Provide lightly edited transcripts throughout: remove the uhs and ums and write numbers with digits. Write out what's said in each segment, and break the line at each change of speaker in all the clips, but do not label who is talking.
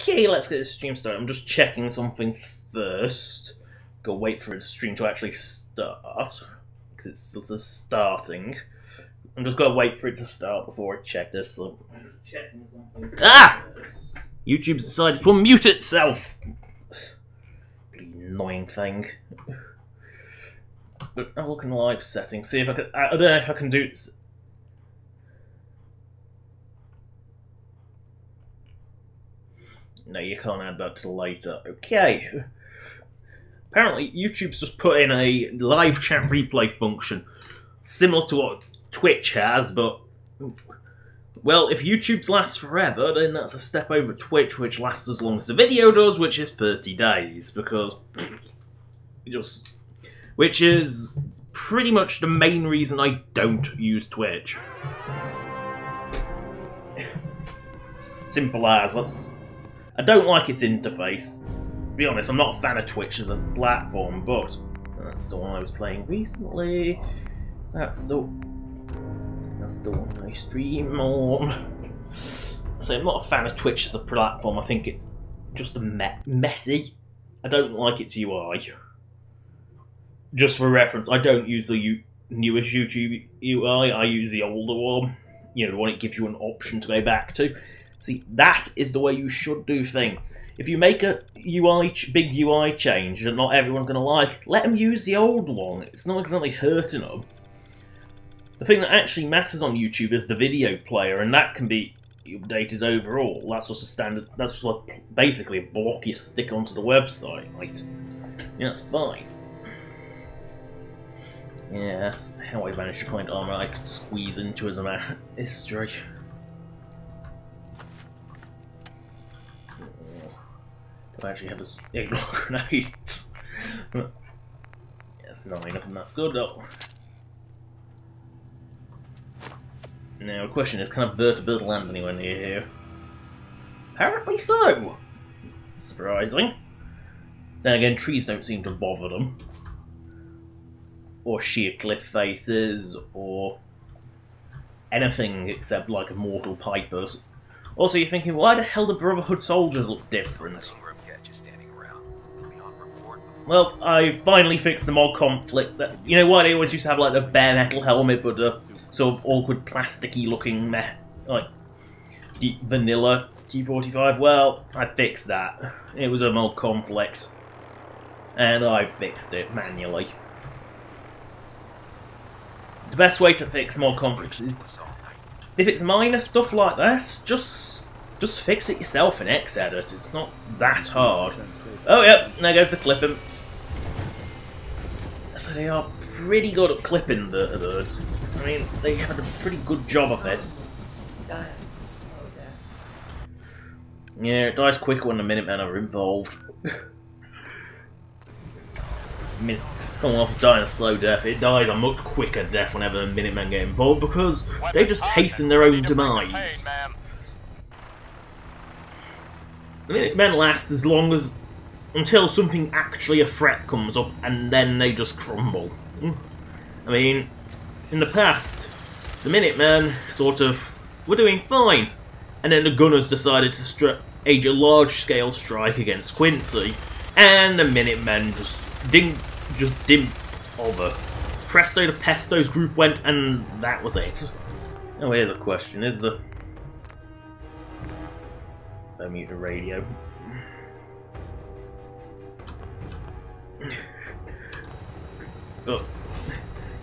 Okay, let's get this stream started. I'm just checking something first. Gotta wait for the stream to actually start, because it still says starting. I'm just gonna wait for it to start before I check this. So I'm just checking something. Ah! YouTube's decided to unmute itself! Bloody annoying thing. But I'll look in the live settings, see if I can. I don't know if I can do this. No, you can't add that till later. Okay. Apparently, YouTube's just put in a live chat replay function, similar to what Twitch has, but... Well, if YouTube's lasts forever, then that's a step over Twitch, which lasts as long as the video does, which is 30 days, because... Which is pretty much the main reason I don't use Twitch. Simple as. I don't like its interface. To be honest, I'm not a fan of Twitch as a platform, but that's the one I was playing recently. That's the one I stream on. So I'm not a fan of Twitch as a platform. I think it's just messy. I don't like its UI. Just for reference, I don't use the newest YouTube UI. I use the older one. You know, the one it gives you an option to go back to. See, that is the way you should do things. If you make a big UI change that not everyone's going to like, let them use the old one. It's not exactly hurting them. The thing that actually matters on YouTube is the video player, and that can be updated overall. That's just a standard. That's just like basically a block you stick onto the website. Right? Yeah, that's fine. Yeah, that's how I managed to find armor I could squeeze into as a history. I actually have this ignore grenades. Yes, 9 of them, that's good though. Now, the question is, can a vertibird land anywhere near here? Apparently so! Surprising. Then again, trees don't seem to bother them. Or sheer cliff faces, or anything except like immortal pipers. Also, you're thinking, why the hell do Brotherhood soldiers look different? Well, I finally fixed the mod conflict. That, you know why they always used to have like the bare metal helmet, but the sort of awkward, plasticky looking, like deep vanilla T45? Well, I fixed that. It was a mod conflict, and I fixed it manually. The best way to fix mod conflicts is, if it's minor stuff like that, just fix it yourself in Xedit. It's not that hard. Oh yep, there goes the clipping. So they are pretty good at clipping the birds. I mean, they had a pretty good job of it. Yeah, it dies quicker when the Minutemen are involved. Commonwealth's dying a slow death. It dies a much quicker death whenever the Minutemen get involved, because they just hasten their own demise. The Minutemen last as long as... until something actually a threat comes up, and then they just crumble. I mean, in the past, the Minutemen sort of were doing fine, and then the Gunners decided to stage a large-scale strike against Quincy, and the Minutemen just didn't bother. Presto the Pesto's group went, and that was it. Oh, here's a question, is there? I'll mute the radio. But,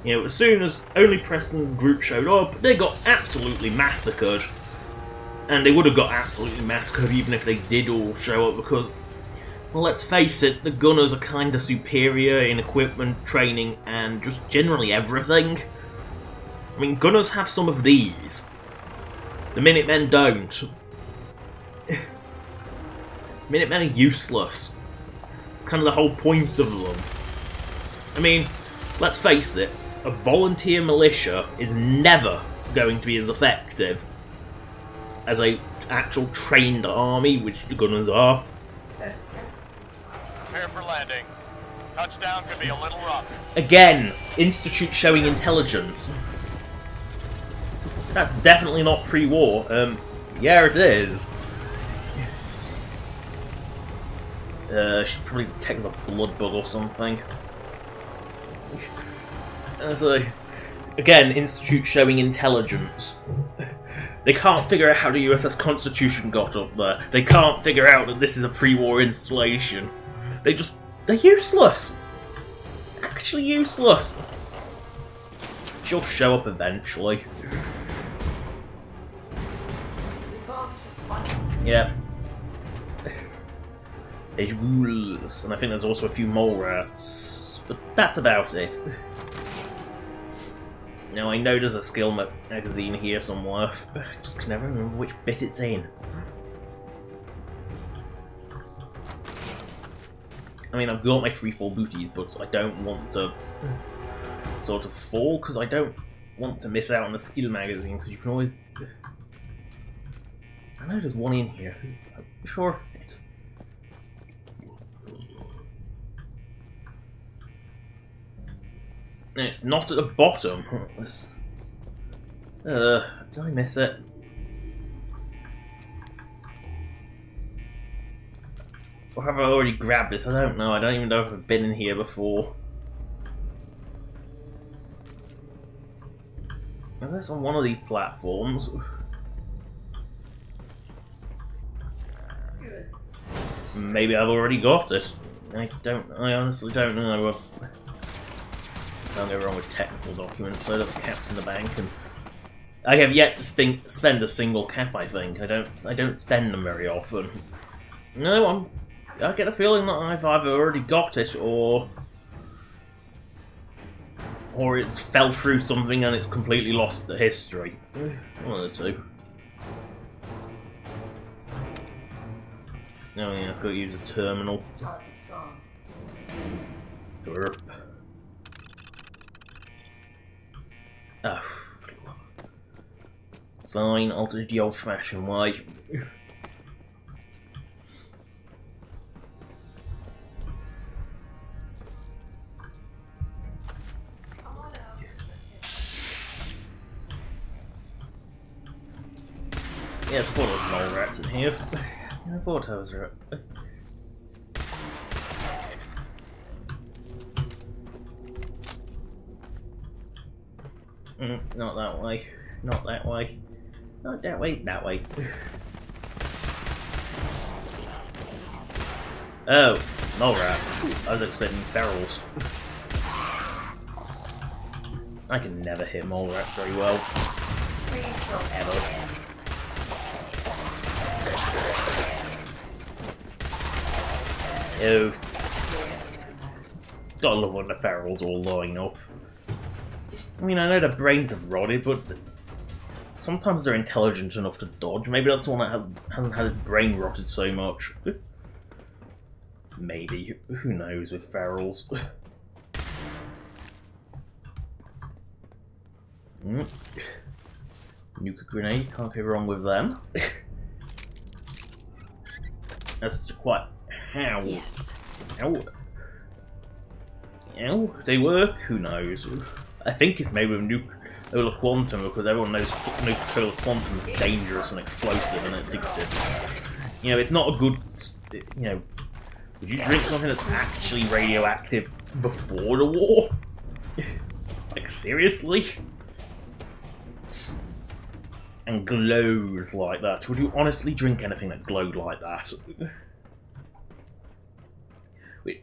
you know, as soon as only Preston's group showed up, they got absolutely massacred. And they would have got absolutely massacred even if they did all show up, because, well, let's face it, the Gunners are kinda superior in equipment, training, and just generally everything. I mean, Gunners have some of these. The Minutemen don't. Minutemen are useless. It's kind of the whole point of them. I mean, let's face it, a volunteer militia is never going to be as effective as a actual trained army, which the Gunners are.
Prepare for landing. Touchdown could be a little rough.
Again, Institute showing intelligence. That's definitely not pre-war. Yeah, it is. She's probably detected a blood bug or something. So, again, Institute showing intelligence. They can't figure out how the USS Constitution got up there. They can't figure out that this is a pre-war installation. They're useless! Actually useless! She'll show up eventually. Yeah. It rules. And I think there's also a few mole rats. But that's about it. Now I know there's a skill magazine here somewhere. I just can never remember which bit it's in. I mean, I've got my free fall booties, but I don't want to sort of fall, because I don't want to miss out on the skill magazine, because you can always... I know there's one in here. I'm sure it's... It's not at the bottom. Did I miss it? Or have I already grabbed it? I don't know. I don't even know if I've been in here before. Is this on one of these platforms? Maybe I've already got it. I honestly don't know. Can't go wrong with technical documents, so that's caps in the bank, and I have yet to spend a single cap. I think I don't spend them very often. No, I get a feeling that I've either already got it, or it's fell through something and it's completely lost the history. One of the two. Oh yeah, I've got to use a terminal. Derp. Oh. Fine, I'll do the old-fashioned way. Yeah, I thought there was mole rats in here. I thought I was right. Not that way. Not that way. Not that way. That way. Oh, mole rats. I was expecting barrels. I can never hit mole rats very well. Ever. Oh. Gotta love when the ferals all line up. I mean, I know their brains have rotted, but sometimes they're intelligent enough to dodge. Maybe that's the one that hasn't had his brain rotted so much. Maybe. Who knows with ferals. Nuke grenade, can't go wrong with them. That's quite... How?
Yes.
How? How? They work? Who knows? I think it's made with nuclear quantum, because everyone knows nuclear quantum is dangerous and explosive and addictive. You know, it's not a good... You know, would you drink something that's actually radioactive before the war? Like, seriously? And glows like that. Would you honestly drink anything that glowed like that?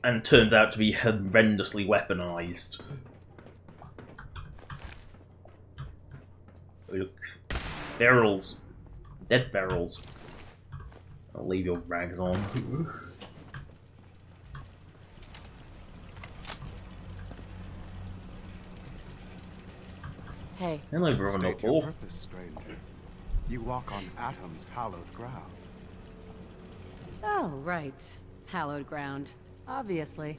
And turns out to be horrendously weaponized. Look. Barrels. Dead barrels. I'll leave your rags on.
Hey.
Hello, brother
State your
Knuckle.
purpose, stranger. You walk on Atom's hallowed ground.
Oh, right. Hallowed ground. Obviously.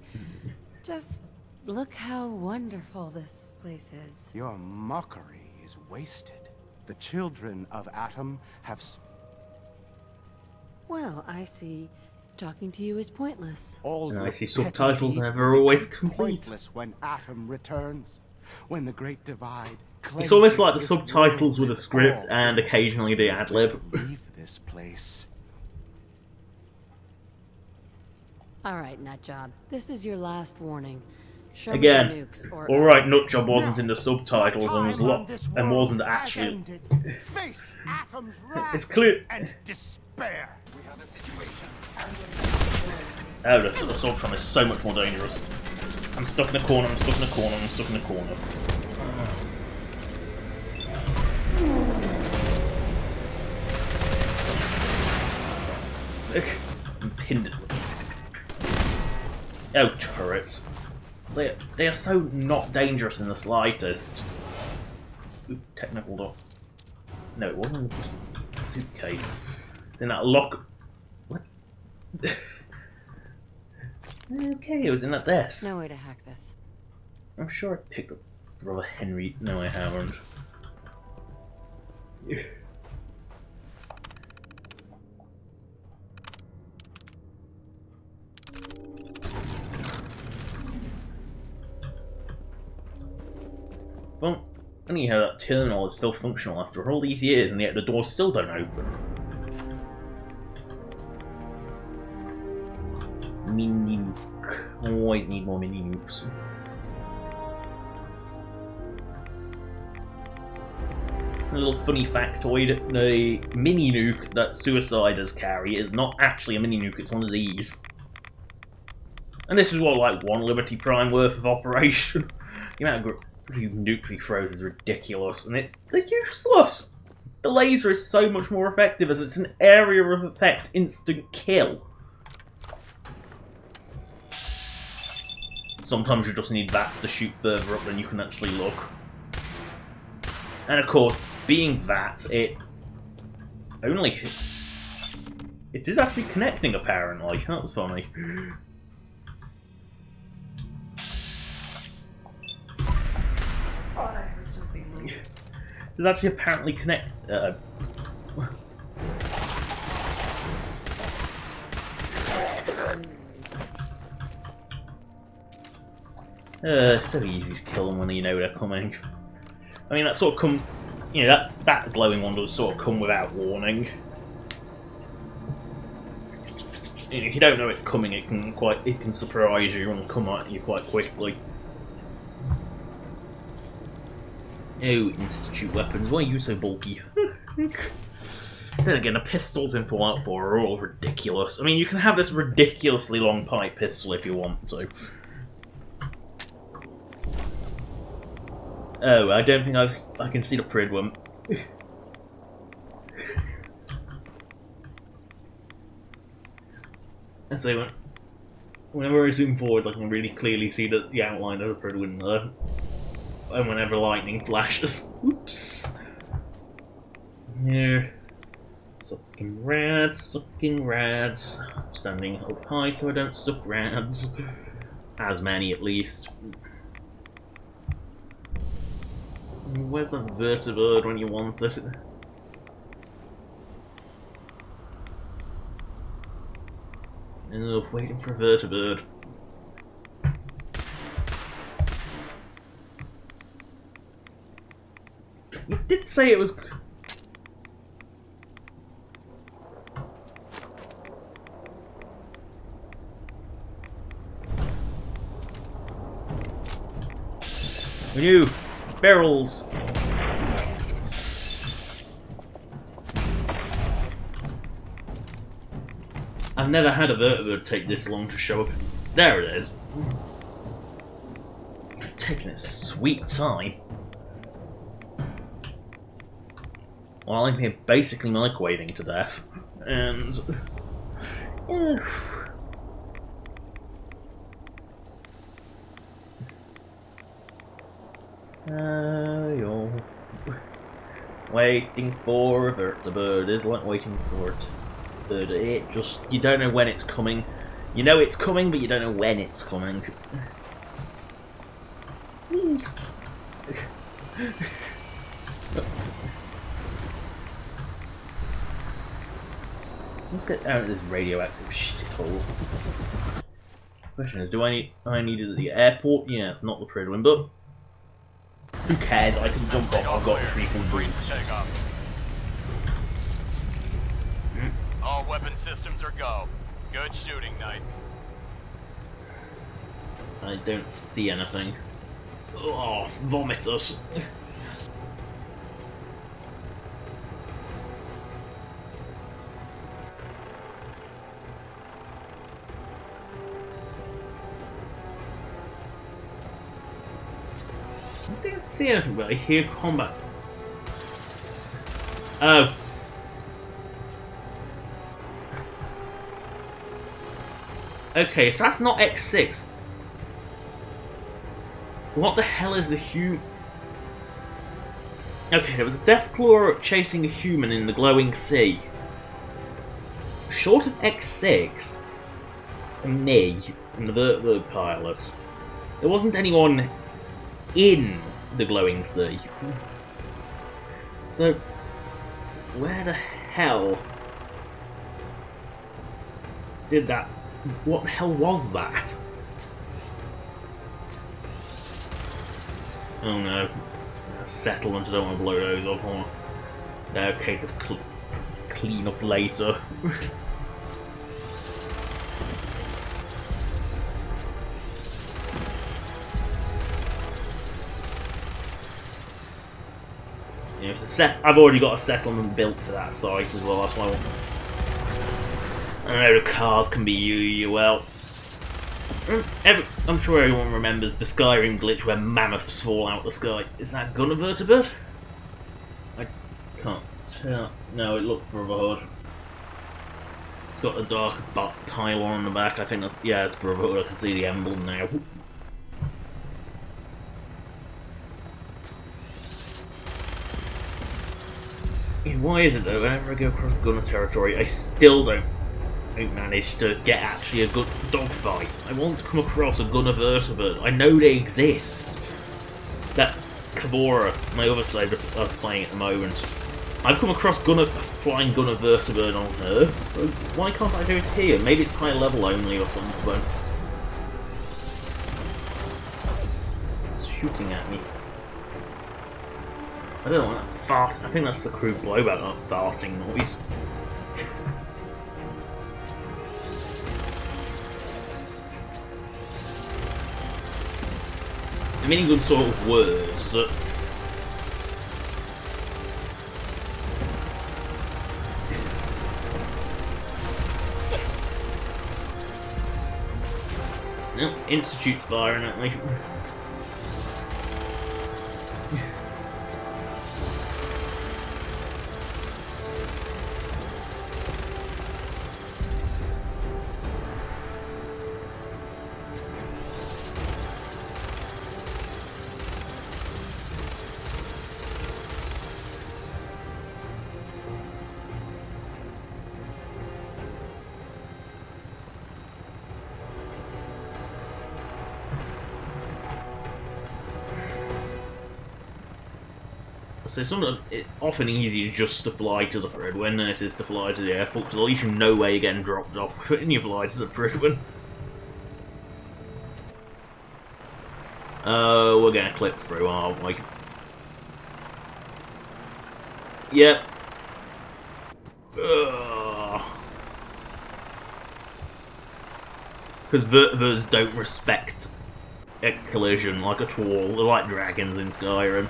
Just look how wonderful this place is.
Your mockery is wasted. The children of Atom have...
Well, I see. Talking to you is pointless.
All
And I
your
see
petty
subtitles
deeds
never
will
always
become
complete.
Pointless when Atom returns. When the Great Divide...
It's almost like the
cleanses this
subtitles
world
with a script
all
and occasionally the ad-lib.
Leave this place.
All right, nutjob. This is your last warning. Show me
Again,
the nukes or
alright,
else.
Nutjob wasn't in the subtitles and wasn't actually.
Face Atom's wrath
It's clear.
and despair. We have a situation.
Oh, the Assaultron is so much more dangerous. I'm stuck in a corner, I'm stuck in a corner, I'm stuck in a corner. Look, I'm pinned. Oh, turrets. They are so not dangerous in the slightest. Ooh, technical door. No, it wasn't a suitcase. It's in that lock. What? Okay, it was in that desk.
No way to hack this.
I'm sure I picked up Brother Henry. No, I haven't. Well, anyhow, that terminal is still functional after all these years, and yet the doors still don't open. Mini nuke. Always need more mini nukes. A little funny factoid, the mini nuke that Suiciders carry is not actually a mini nuke, it's one of these. And this is what, like, one Liberty Prime worth of operation. The amount of nuke he throws is ridiculous, and they're useless! The laser is so much more effective as it's an area of effect instant kill. Sometimes you just need VATS to shoot further up than you can actually look. And of course, being VATS, it is actually connecting apparently. That was funny. It's actually apparently connect. So easy to kill them when you know they're coming. I mean, that sort of come, you know, that glowing one does sort of come without warning. You know, if you don't know it's coming, it can surprise you and come at you quite quickly. Oh, Institute weapons, why are you so bulky? Then again, the pistols in Fallout 4 are all ridiculous. I mean, you can have this ridiculously long pipe pistol if you want to. Oh, I don't think I can see the Prid one. And so whenever I zoom forwards, I can really clearly see the outline of the Prid window. And whenever lightning flashes. Oops. Yeah. Sucking rads. Standing up high so I don't suck rads. As many at least. Where's the vertibird when you want it? Oh, waiting for a vertibird. You did say it was... You! Barrels! I've never had a vertibird take this long to show up. There it is. It's taking its sweet time. While I'm here basically microwaving to death. And... You're waiting for a vertibird is like waiting for it. But it just, you don't know when it's coming. You know it's coming, but you don't know when it's coming. Let's get out of this radioactive shithole. Question is, do I need it at the airport? Yeah, it's not the Pridwin, but who cares? I can jump off. I've got a frequent breach.
All weapon systems are go. Good shooting, Knight.
I don't see anything. Oh, vomiters. I don't see anything, but I hear combat. Oh. Okay, if that's not X6, what the hell is a human? Okay, there was a Deathclaw chasing a human in the glowing sea. Short of X6, and me, and the pilot, there wasn't anyone in the glowing sea. So, where the hell did that? What the hell was that? Oh no. Settlement, I don't want to blow those up. Or no case of clean up later. Yeah, it's I've already got a settlement built for that site as well, that's why I know the cars can be well. I'm sure everyone remembers the Skyrim glitch where mammoths fall out the sky. Is that Gunnervertebrate? I can't tell. No, it looked Brotherhood. It's got a dark pylon on the back. I think that's, yeah, it's Brotherhood. I can see the emblem now. Why is it though, whenever I go across Gunner territory, I still don't manage to get actually a good dogfight? I want to come across a Gunnervertebrate. I know they exist. That Kavora, my other side of playing at the moment, I've come across flying Gunnervertebrate on her, so why can't I do it here? Maybe it's high level only or something. It's shooting at me. I don't know, that fart. I think that's the crew blowback, that farting noise. The minigun sort of words that no, Institute's firing at me. So it's often easier just to fly to the Fridwin than it is to fly to the airport, because at least you know where you're getting dropped off when you fly to the Fridwin. We're gonna clip through, aren't we? Yep. Because vertebrates don't respect a collision like at all. They're like dragons in Skyrim.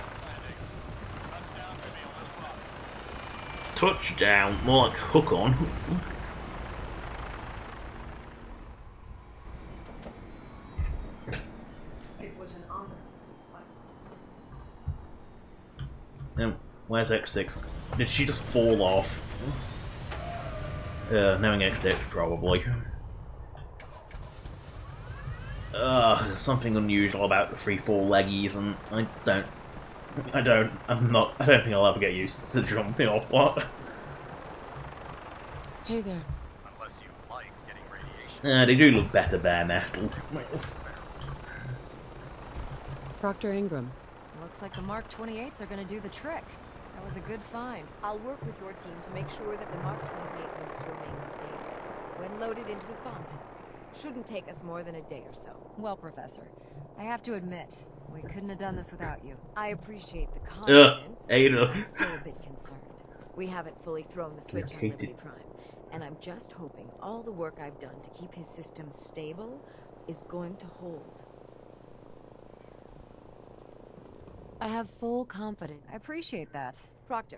Touchdown, more like hook on.
It was an honor.
Where's X6? Did she just fall off? Knowing X6 probably. There's something unusual about the 3-4 leggies, and I don't think I'll ever get used to jumping off what.
Hey there.
Unless you like getting radiation.
They do look better bare metal.
Proctor Ingram.
Looks like the Mark 28s are gonna do the trick. That was a good find. I'll work with your team to make sure that the Mark 28 nukes remain stable when loaded into his bomb pack. Shouldn't take us more than a day or so. Well, Professor, I have to admit, we couldn't have done this without you. I appreciate the confidence.
Ada.
I'm still a bit concerned. We haven't fully thrown the switch on Liberty Prime, and I'm just hoping all the work I've done to keep his system stable is going to hold.
I have full confidence.
I appreciate that. Proctor,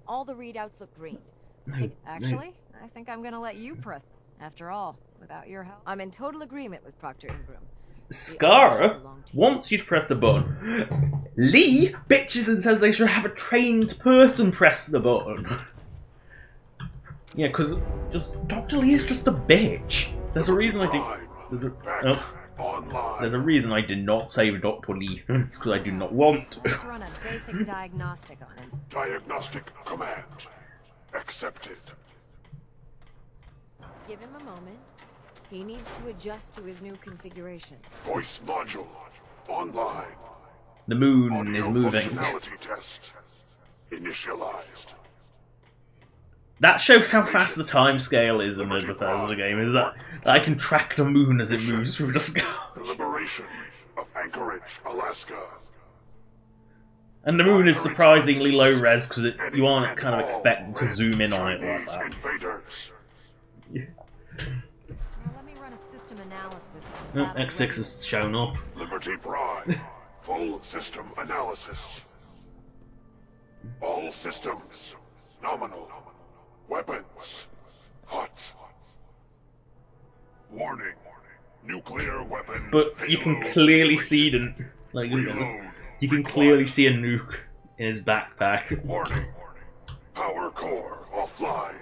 all the readouts look green. Actually, I think I'm gonna let you press. After all, without your help, I'm in total agreement with Proctor Ingram.
Scar wants you to press the button. Lee bitches and says they should have a trained person press the button. Yeah, because Dr. Lee is just a bitch. There's a reason I did. There's a reason I did not save Dr. Lee. It's because I do not want to.
Let's run a basic diagnostic on him.
Diagnostic command accepted.
Give him a moment. He needs to adjust to his new configuration.
Voice module online.
The moon
Audio
is moving.
Functionality test initialized.
That shows how fast the time scale is in the Bethesda game, is that I can track the moon as it moves through the sky.
The liberation of Anchorage, Alaska.
And the moon is surprisingly low res because you aren't kind of expecting to zoom in on it like that.
Invaders.
Yeah.
Now let me run a system analysis.
X6 has shown up.
Liberty Prime. Full system analysis. All systems nominal. Weapons hot. Warning. Nuclear weapon.
But you can clearly see the you can clearly see a nuke in his backpack.
Warning. Power core offline.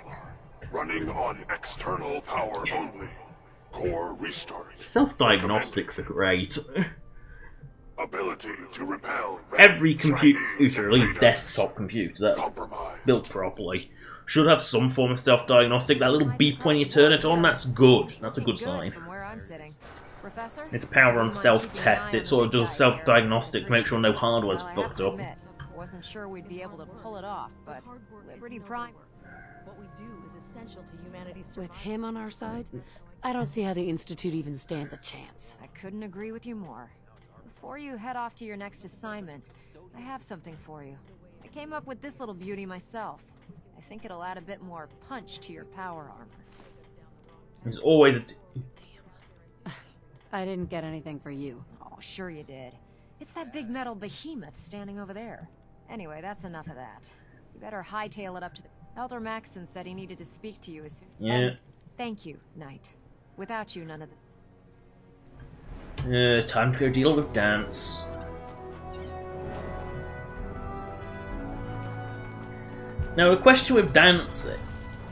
Running on external power only. Core restart.
Self-diagnostics are great.
Ability to repel
Every computer, at least desktop computer that's built properly, should have some form of self-diagnostic. That little beep when you turn it on, that's good. That's a good sign.
From where I'm sitting. Professor,
It's a power on self-test. It sort of does self-diagnostic to make sure no hardware's fucked up.
Wasn't sure we'd be able to pull it off, but Liberty Prime.
What we do is essential to humanity's survival. With him on our side, I don't see how the Institute even stands a chance.
I couldn't agree with you more. Before you head off to your next assignment, I have something for you. I came up with this little beauty myself. I think it'll add a bit more punch to your power armor.
There's always a...
I didn't get anything for you.
Oh, sure you did. It's that big metal behemoth standing over there. Anyway, that's enough of that. You better hightail it up to the... Elder Maxson said he needed to speak to you as soon...
Yeah.
Thank you, Knight. Without you, none of this...
Time to go deal with Dance. Now, the question with Dance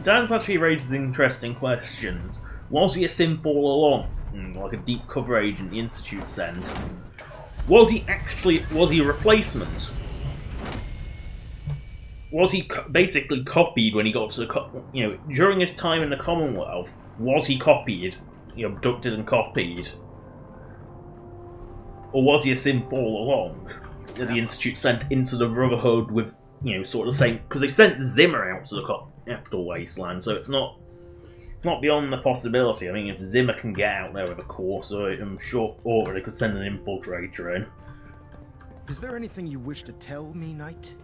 actually raises interesting questions. Was he a Synth all along? Like a deep cover agent the Institute sends? Was he a replacement? Was he basically copied when he got to the... during his time in the Commonwealth, was he copied? Abducted and copied? Or was he a Synth all along? That the Institute sent into the Brotherhood with, sort of the same... Because they sent Zimmer out to the Capital Wasteland, so it's not beyond the possibility. I mean, if Zimmer can get out there with a Corsair, I'm sure... Or they could send an infiltrator in.
Is there anything you wish to tell me, Knight?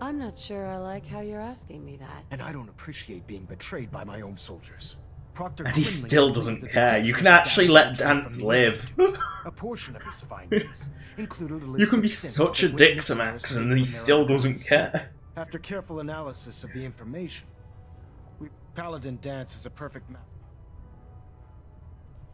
I'm not sure I like how you're asking me that.
And I don't appreciate being betrayed by my own soldiers. Proctor
And he
Quinlan
still
believed
doesn't
that the
care. You
Institute
can actually let
downloaded
Dance
from the
live.
Institute. A portion of his findings included a list
You can
of
be
synths
such a
that
dick
witnessed
to
their
Max,
escape
and he
from their
still
own
doesn't
homes.
care.
After careful analysis of the information, Paladin Dance is a perfect match.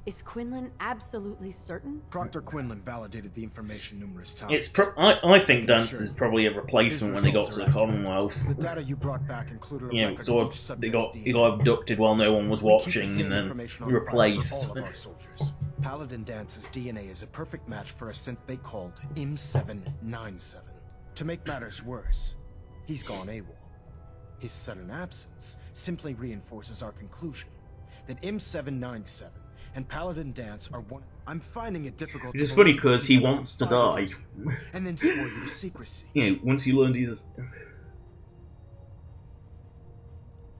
Is Quinlan absolutely certain?
Proctor Quinlan validated the information numerous times.
I think Dance is probably a replacement when they got to the Commonwealth.
The data you brought back included a record
sort
of each
of
subject's
he got abducted while no one was
We keep the
watching,
same
and then
information on file for
replaced.
all of our soldiers. Paladin Dance's DNA is a perfect match for a synth they called M797. To make matters worse, he's gone AWOL. His sudden absence simply reinforces our conclusion that M797 and Paladin Dance are one. I'm finding it difficult.
Which is
to
funny
believe
because he wants to die.
and then swore you to secrecy.
Once you learn these.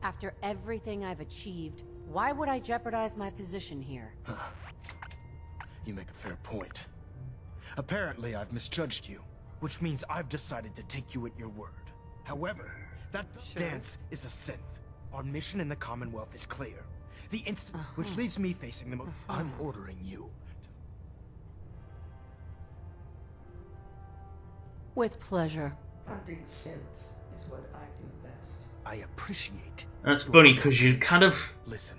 After everything I've achieved, why would I jeopardize my position here?
You make a fair point. Apparently, I've misjudged you, which means I've decided to take you at your word. However, that Dance is a synth. Our mission in the Commonwealth is clear. The instant, which leaves me facing the most. I'm ordering you.
With pleasure.
Hunting synths is what I do best.
I appreciate.
That's funny because you kind of
Listen,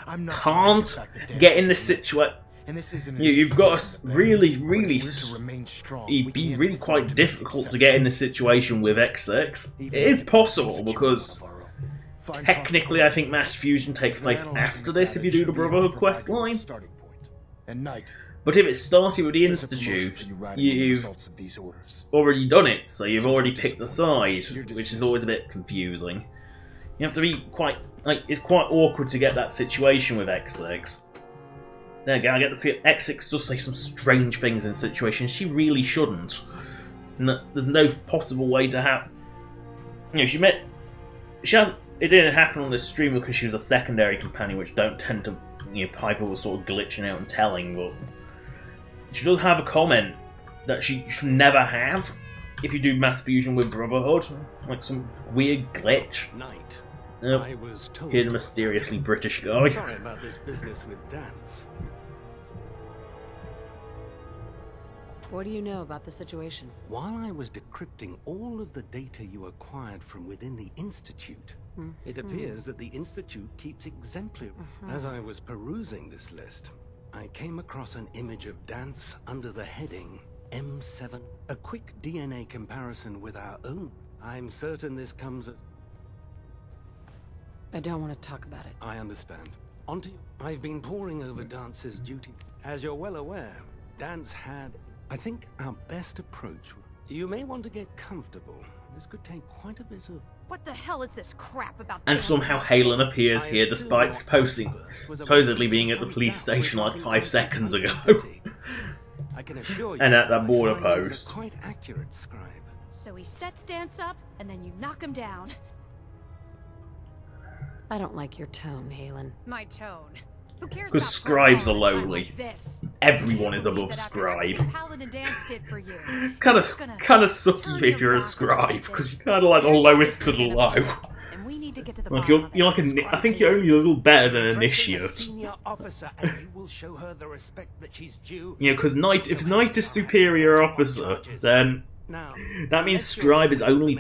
I'm not
can't get in the situation.
And this isn't
You've got to really,
really
it'd be really quite difficult to get in the situation with X6. It is possible because technically I think Mass Fusion takes place after this if you do the Brotherhood quest line. But if it started with the Institute, you've already done it, so you've already picked the side, which is always a bit confusing. You have to be quite, like, it's quite awkward to get that situation with X6. Then again, I get the feel X6 does say some strange things in situations she really shouldn't. And there's no possible way to have... You know, it didn't happen on this stream because she was a secondary companion, which don't tend to, you know, Piper was sort of glitching out and telling, but... She does have a comment that she should never have if you do Mass Fusion with Brotherhood. Like some weird glitch.
Night.
Yep.
I was told
Here's a mysteriously British guy.
Sorry about this business with Dance.
What do you know about the situation?
While I was decrypting all of the data you acquired from within the Institute, it appears that the Institute keeps exemplary. As I was perusing this list, I came across an image of Dance under the heading M7. A quick DNA comparison with our own. I'm certain this comes as...
I don't want to talk about it.
I understand. On to you. I've been poring over Dance's duty. As you're well aware, Dance had... I think our best approach... You may want to get comfortable. This could take quite a bit of...
What the hell is this crap about?
And somehow Halen appears here despite supposedly being at the police station like 5 seconds ago.
I can assure you,
and at that border
my findings
post.
are quite accurate, Scribe.
So he sets Dance up, and then you knock him down.
I don't like your tone, Halen.
My tone. Who cares?
Because scribes are lowly.
This.
Everyone is above scribe.
Paladin Dance did for you.
It's kind of sucky if you're a scribe, because you're kind of like the lowest of the low.
And we need to get to the
Like you're like I think you're only a little better than Initiate.
Senior officer, and you will show her the respect that she's due.
You know, because if Knight is superior officer, then
Now,
that means scribe is only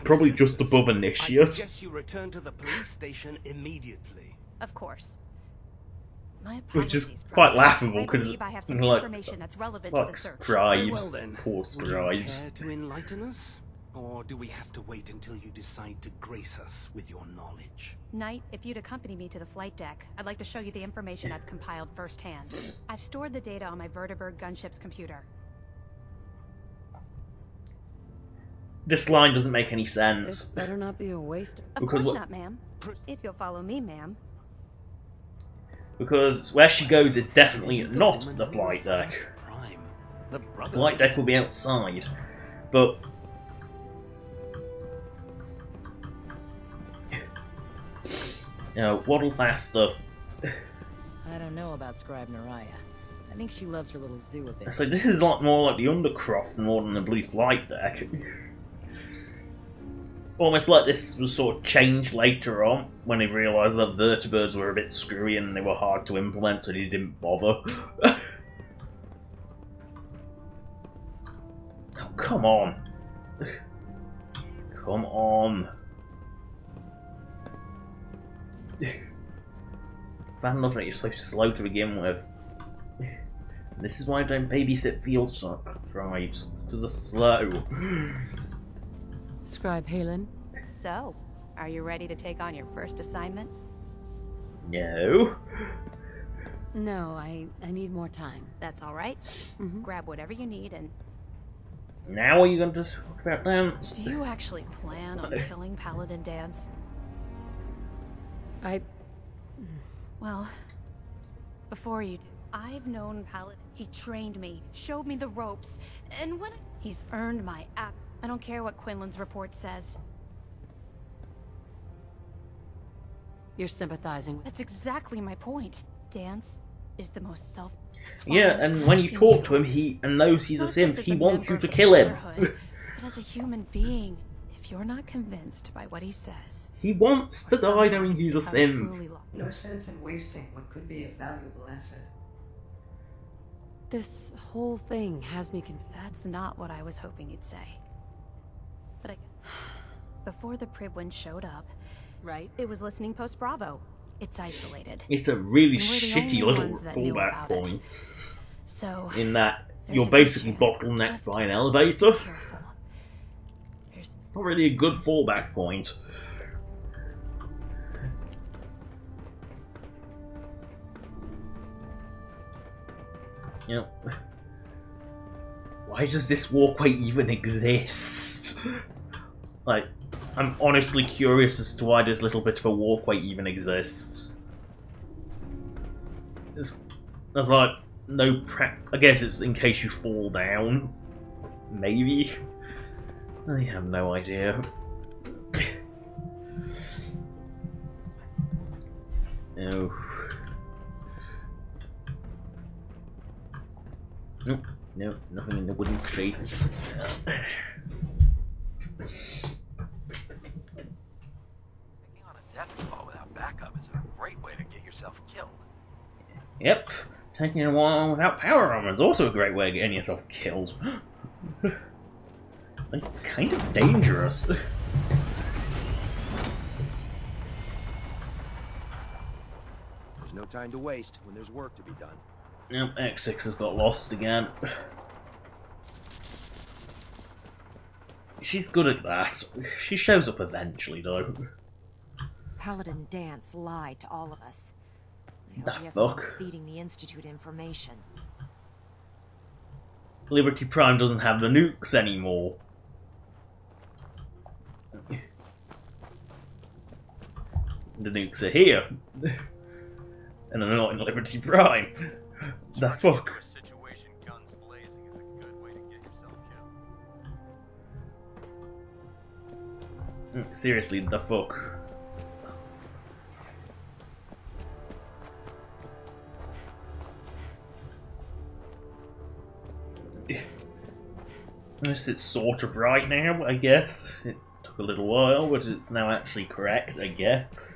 probably just above
I
Initiate.
suggest you return to the police station immediately.
Of course. My
Which is
apologies,
quite
Private.
laughable
I
because
believe I have some
like
information that's relevant to the search.
scribes,
Well then,
poor
would
scribes.
you care to enlighten us? Or do we have to wait until you decide to grace us with your knowledge?
Knight, if you'd accompany me to the flight deck, I'd like to show you the information I've compiled firsthand. I've stored the data on my Vertibird gunship's computer.
This line doesn't make any
This
sense.
better not be a waste of...
Of
Because
course not, ma'am. If you'll follow me, ma'am.
Because where she goes is definitely not the flight deck.
Prime. The
The flight deck will be outside. But you know, waddle fast stuff.
I don't know about Scribe Naraya. I think she loves her little zoo a bit.
So this is like more like the Undercroft more than the Blue Flight deck. Almost like this was sort of changed later on when they realised that vertibirds were a bit screwy and they were hard to implement, so they didn't bother. Oh, come on. Come on. Bad enough that you're so slow to begin with. This is why I don't babysit field tribes. It's because they're slow.
Scribe Halen?
So, are you ready to take on your first assignment?
No.
No, I need more time.
That's all right. Grab whatever you need and...
Now are you going to talk about dance?
Do you actually plan on killing Paladin Dance? Well, before you do, I've known Paladin. He trained me, showed me the ropes, and when he's earned my app. I don't care what Quinlan's report says.
You're sympathizing.
That's exactly my point. Dance is the most self...
Yeah, and when you talk to him, he knows he's a simp. He wants you to kill him.
But as a human being, if you're not convinced by what he says...
He wants to die knowing he's a simp.
No sense in wasting what could be a valuable asset.
This whole thing has me
That's not what I was hoping you'd say. But before the Pribwin showed up,
right?
It was listening post Bravo. It's isolated.
It's a really
And we're the
shitty
only
little
ones that knew
fallback
about
point.
it. So
In that
there's
you're
a good
basically
chance.
bottlenecked
Just
by an elevator.
be careful.
It's not really a good fallback point. You know, why does this walkway even exist? Like, I'm honestly curious as to why this little bit of a walkway even exists. There's like no I guess it's in case you fall down. Maybe? I have no idea. No. Nope, no, nothing in the wooden crates.
Taking on a death fall without backup is a great way to get yourself killed.
Yep, taking a while without power armor is also a great way of getting yourself killed. Like, kind of dangerous.
There's no time to waste when there's work to be done.
Yep, X6 has got lost again. She's good at that. She shows up eventually, though.
Paladin Dance lied to all of us. I hope
The
he hasn't been
fuck?
feeding the Institute information.
Liberty Prime doesn't have the nukes anymore. The nukes are here. And they're not in Liberty Prime. The fuck?
Into a situation guns blazing is a good way to get yourself killed.
Seriously, the fuck? Unless it's sort of right now, I guess. It took a little while, but it's now actually correct, I guess.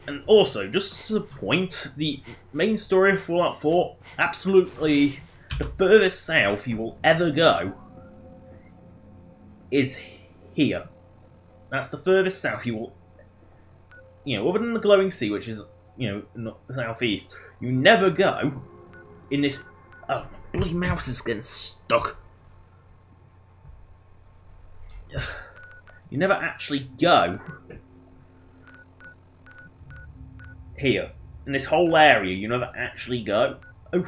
And also, just as a point, the main story of Fallout 4, absolutely the furthest south you will ever go is here. That's the furthest south you will, other than the Glowing Sea, which is, southeast, you never go in this. Oh, my bloody mouse is getting stuck. You never actually go here. In this whole area, you never actually go. Oh.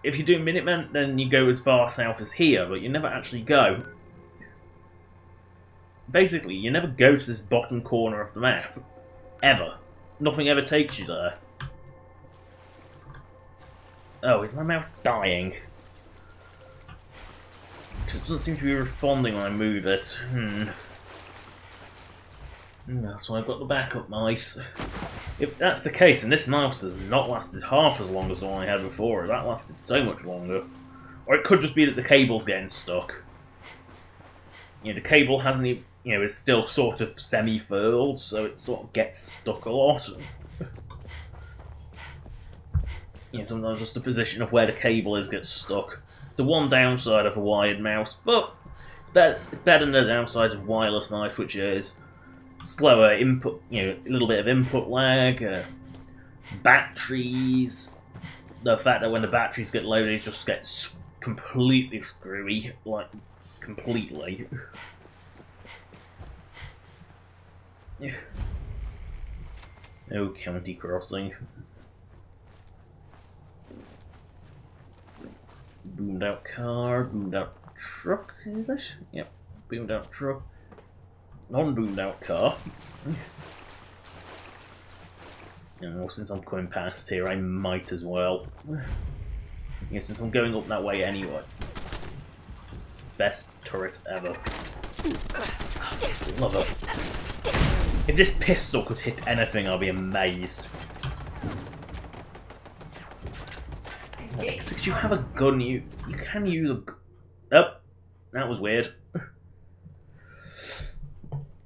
If you're doing Minutemen, then you go as far south as here, but you never actually go. Basically, you never go to this bottom corner of the map. Ever. Nothing ever takes you there. Oh, is my mouse dying? It doesn't seem to be responding when I move it. That's why I've got the backup mice. If that's the case, and this mouse has not lasted half as long as the one I had before, that lasted so much longer. Or it could just be that the cable's getting stuck. The cable hasn't even, is still sort of semi-furled, so it sort of gets stuck a lot. Sometimes just the position of where the cable is gets stuck. It's the one downside of a wired mouse, but it's better than the downside of wireless mice, which is slower input, a little bit of input lag, batteries, the fact that when the batteries get loaded it just gets completely screwy, like, completely. No county crossing. Boomed out car, boomed out truck, is it? Yep, boomed out truck. Non-boomed out car. Since I'm coming past here, I might as well. Since I'm going up that way anyway. Best turret ever. Love it. If this pistol could hit anything, I'll be amazed. Since you have a gun, you can use a... Oh, that was weird.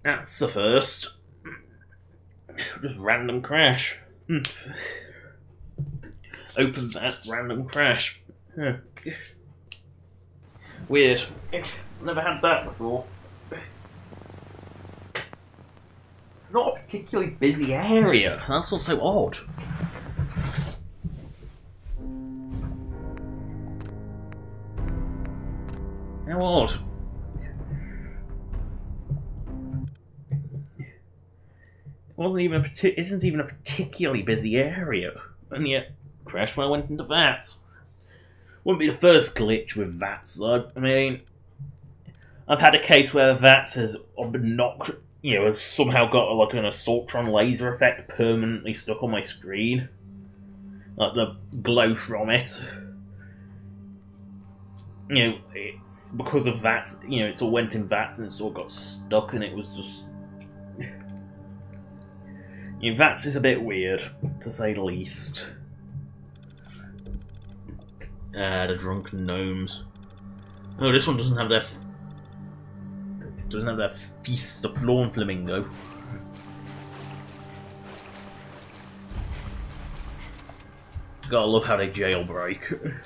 That's the first. Just random crash. open that random crash. Huh. Weird. Never had that before. It's not a particularly busy area. That's what's so odd. How odd. Isn't even a particularly busy area, and yet crashed when I went into VATS. Wouldn't be the first glitch with VATS though. I mean, I've had a case where VATS has has somehow got like an Assaultron laser effect permanently stuck on my screen, like the glow from it. It's because of VATS. It all went in VATS and it sort of got stuck, and it was just. VATS is a bit weird, to say the least. The drunken gnomes. Oh, this one doesn't have their feast of Lawn Flamingo. Gotta love how they jailbreak.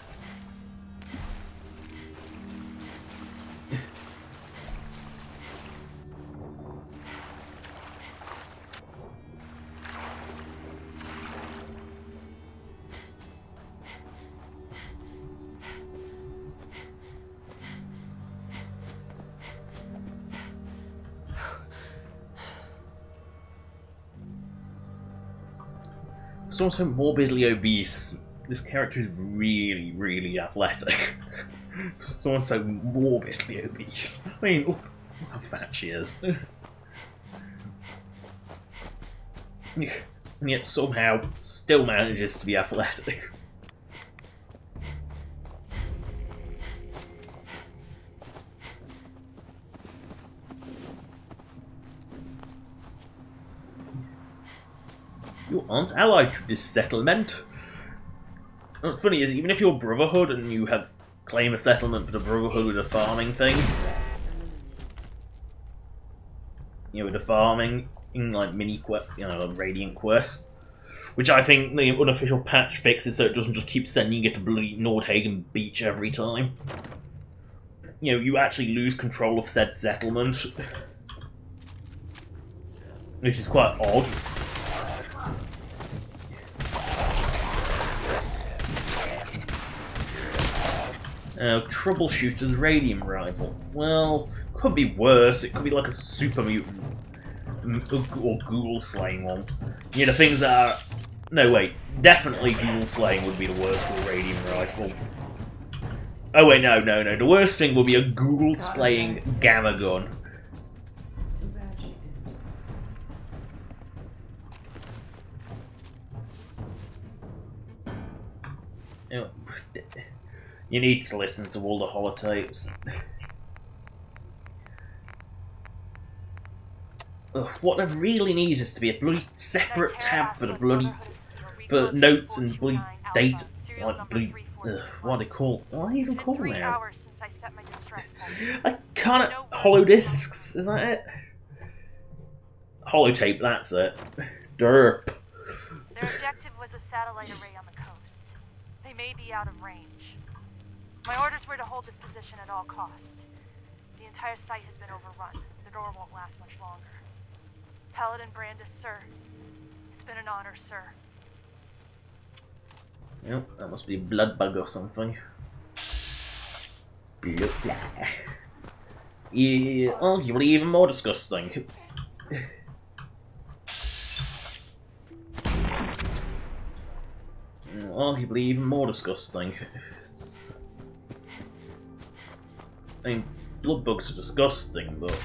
Also morbidly obese. This character is really, really athletic. Someone so morbidly obese. I mean, look how fat she is. And yet somehow still manages to be athletic. You aren't allied to this settlement. What's funny is, even if you're Brotherhood and you have claim a settlement for the Brotherhood with a farming thing, with the farming in like mini quest, Radiant quests, which I think the unofficial patch fixes so it doesn't just keep sending you to bloody Nordhagen Beach every time. You actually lose control of said settlement, which is quite odd. Troubleshooter's radium rifle. Well, could be worse. It could be like a super mutant or ghoul slaying one. The things that are. No, wait. Definitely ghoul slaying would be the worst for a radium rifle. Oh wait, no. The worst thing would be a ghoul slaying gamma gun. You need to listen to all the holotapes. What they really need is to be a bloody separate tab for the for notes and bloody data, like bloody what are they called? What are they even called now? I can't. Holodiscs, is that it? Holotape, that's it. Derp.
Their objective was a satellite array on the coast. They may be out of range. My orders were to hold this position at all costs. The entire site has been overrun. The door won't last much longer. Paladin Brandis, sir. It's been an honor, sir.
Yep, that must be a blood bug or something. Blood fly. Yeah, arguably even more disgusting. Arguably even more disgusting. I mean, blood bugs are disgusting, but...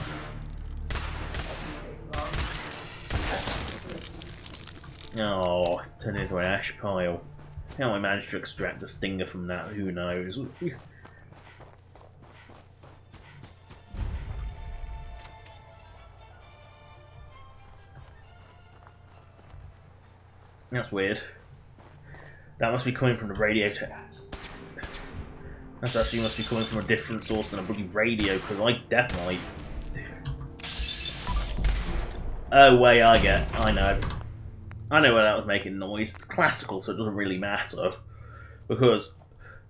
Oh, it's turned into an ash pile. How I managed to extract the stinger from that, who knows? That's weird. That must be coming from the radio tech. That actually must be coming from a different source than a bloody radio, because I definitely... Oh, wait, I know. I know where that was making noise. It's classical, so it doesn't really matter. Because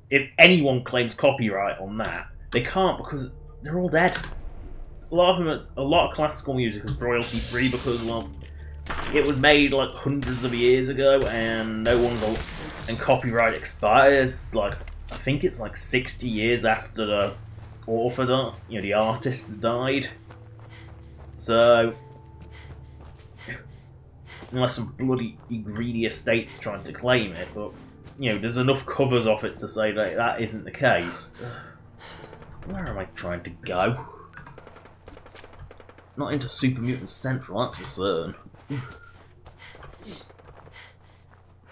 if anyone claims copyright on that, they can't because they're all dead. A lot of classical music is royalty free because, well, it was made like hundreds of years ago, and and copyright expires like, I think it's like 60 years after the author died, the artist died. So unless some bloody greedy estate's trying to claim it, but there's enough covers off it to say that that isn't the case. Where am I trying to go? Not into Super Mutant Central, that's for certain.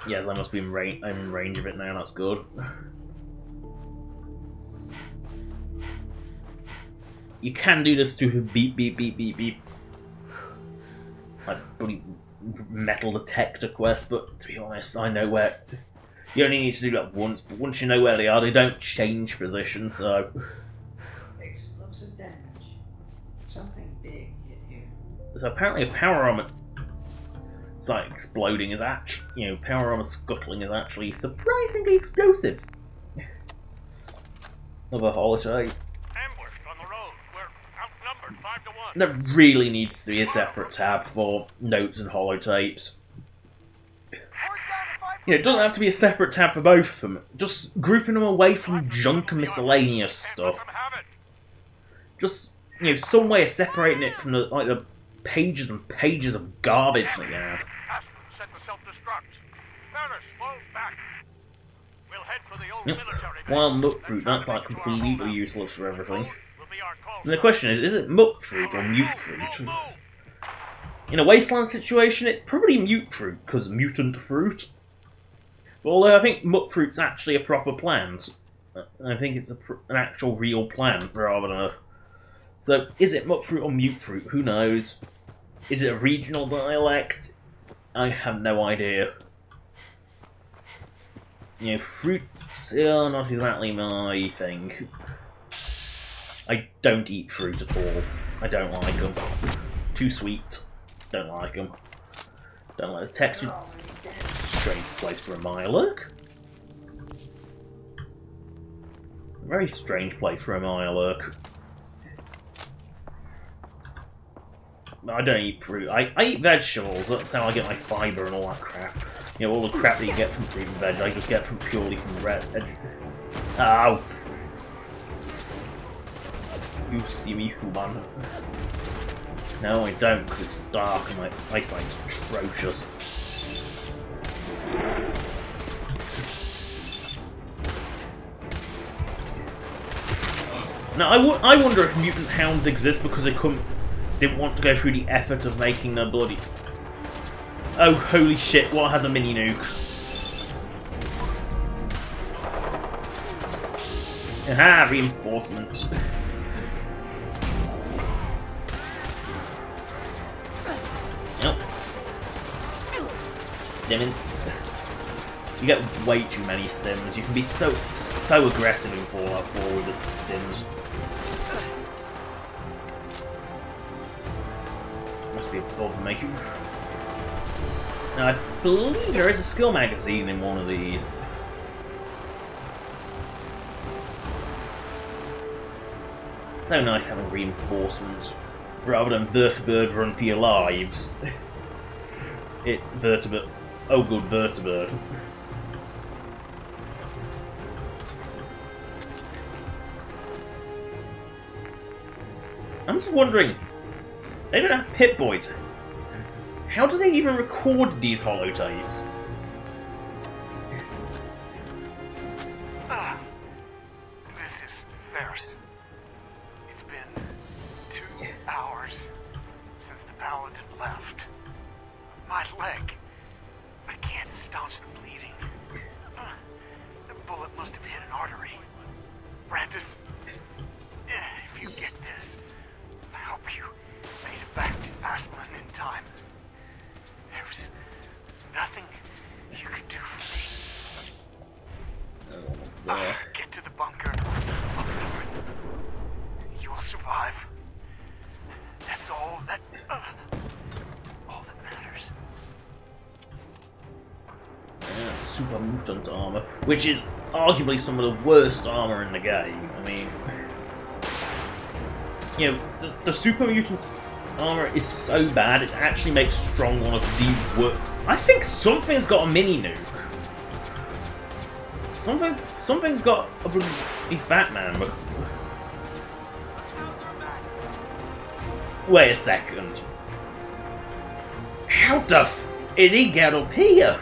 Yes, I must be in range. I'm in range of it now. That's good. You can do this to beep beep beep beep beep, like bloody metal detector quest. But to be honest, I know where. You only need to do that once, but once you know where they are, they don't change position. So.
Explosive damage. Something big hit here.
So apparently, a power armor. It's like exploding is actually, power armor scuttling is actually surprisingly explosive. Another holotape.
Ambushed on the road. We're outnumbered 5 to 1.
There really needs to be a separate tab for notes and holotapes. It doesn't have to be a separate tab for both of them. Just grouping them away from junk and miscellaneous stuff. Just, some way of separating it from the pages and pages of garbage that you have. Wild muck fruit, that's like completely useless for everything. And the question is it muck fruit or mute fruit? In a wasteland situation, it's probably mute fruit, because mutant fruit. But although I think muck fruit's actually a proper plant. I think it's an actual real plant rather than a... So, is it muck fruit or mute fruit? Who knows? Is it a regional dialect? I have no idea. Fruits are not exactly my thing. I don't eat fruit at all. I don't like them. Too sweet. Don't like them. Don't like the texture. Strange place for a Mirelurk. Very strange place for a Mirelurk. I don't eat fruit. I eat vegetables. That's how I get my fibre and all that crap. All the crap that you get from fruit and veg, I just get purely from red veg. Ow! You see me, human. No, I don't, because it's dark and my eyesight's atrocious. Now, I wonder if mutant hounds exist because they didn't want to go through the effort of making their bloody... Oh, holy shit, what has a mini nuke? Aha, reinforcements. Yep. Stimming. You get way too many stims. You can be so aggressive in Fallout 4 with the stims. Must be above making. Now, I believe there is a skill magazine in one of these. It's so nice having reinforcements rather than vertibird run for your lives. It's vertibird. Oh, good vertibird. I'm just wondering, they don't have Pip-Boys. How do they even record these holotapes?
This is Ferris. It's been 2 hours since the paladin left. My leg. I can't staunch the bleeding. The bullet must have hit an artery. Brandis, if you get this, I hope you made it back to Aslan in time. There's nothing you could do for me. Get to the bunker up north. You'll survive. That's all that matters.
Yes. super mutant armor, which is arguably some of the worst armor in the game. I mean, you know, the super mutant armor is so bad it actually makes Strong one of the worst. I think something's got a mini nuke. Something's got a fat man. But... Wait a second. How the f did he get up here?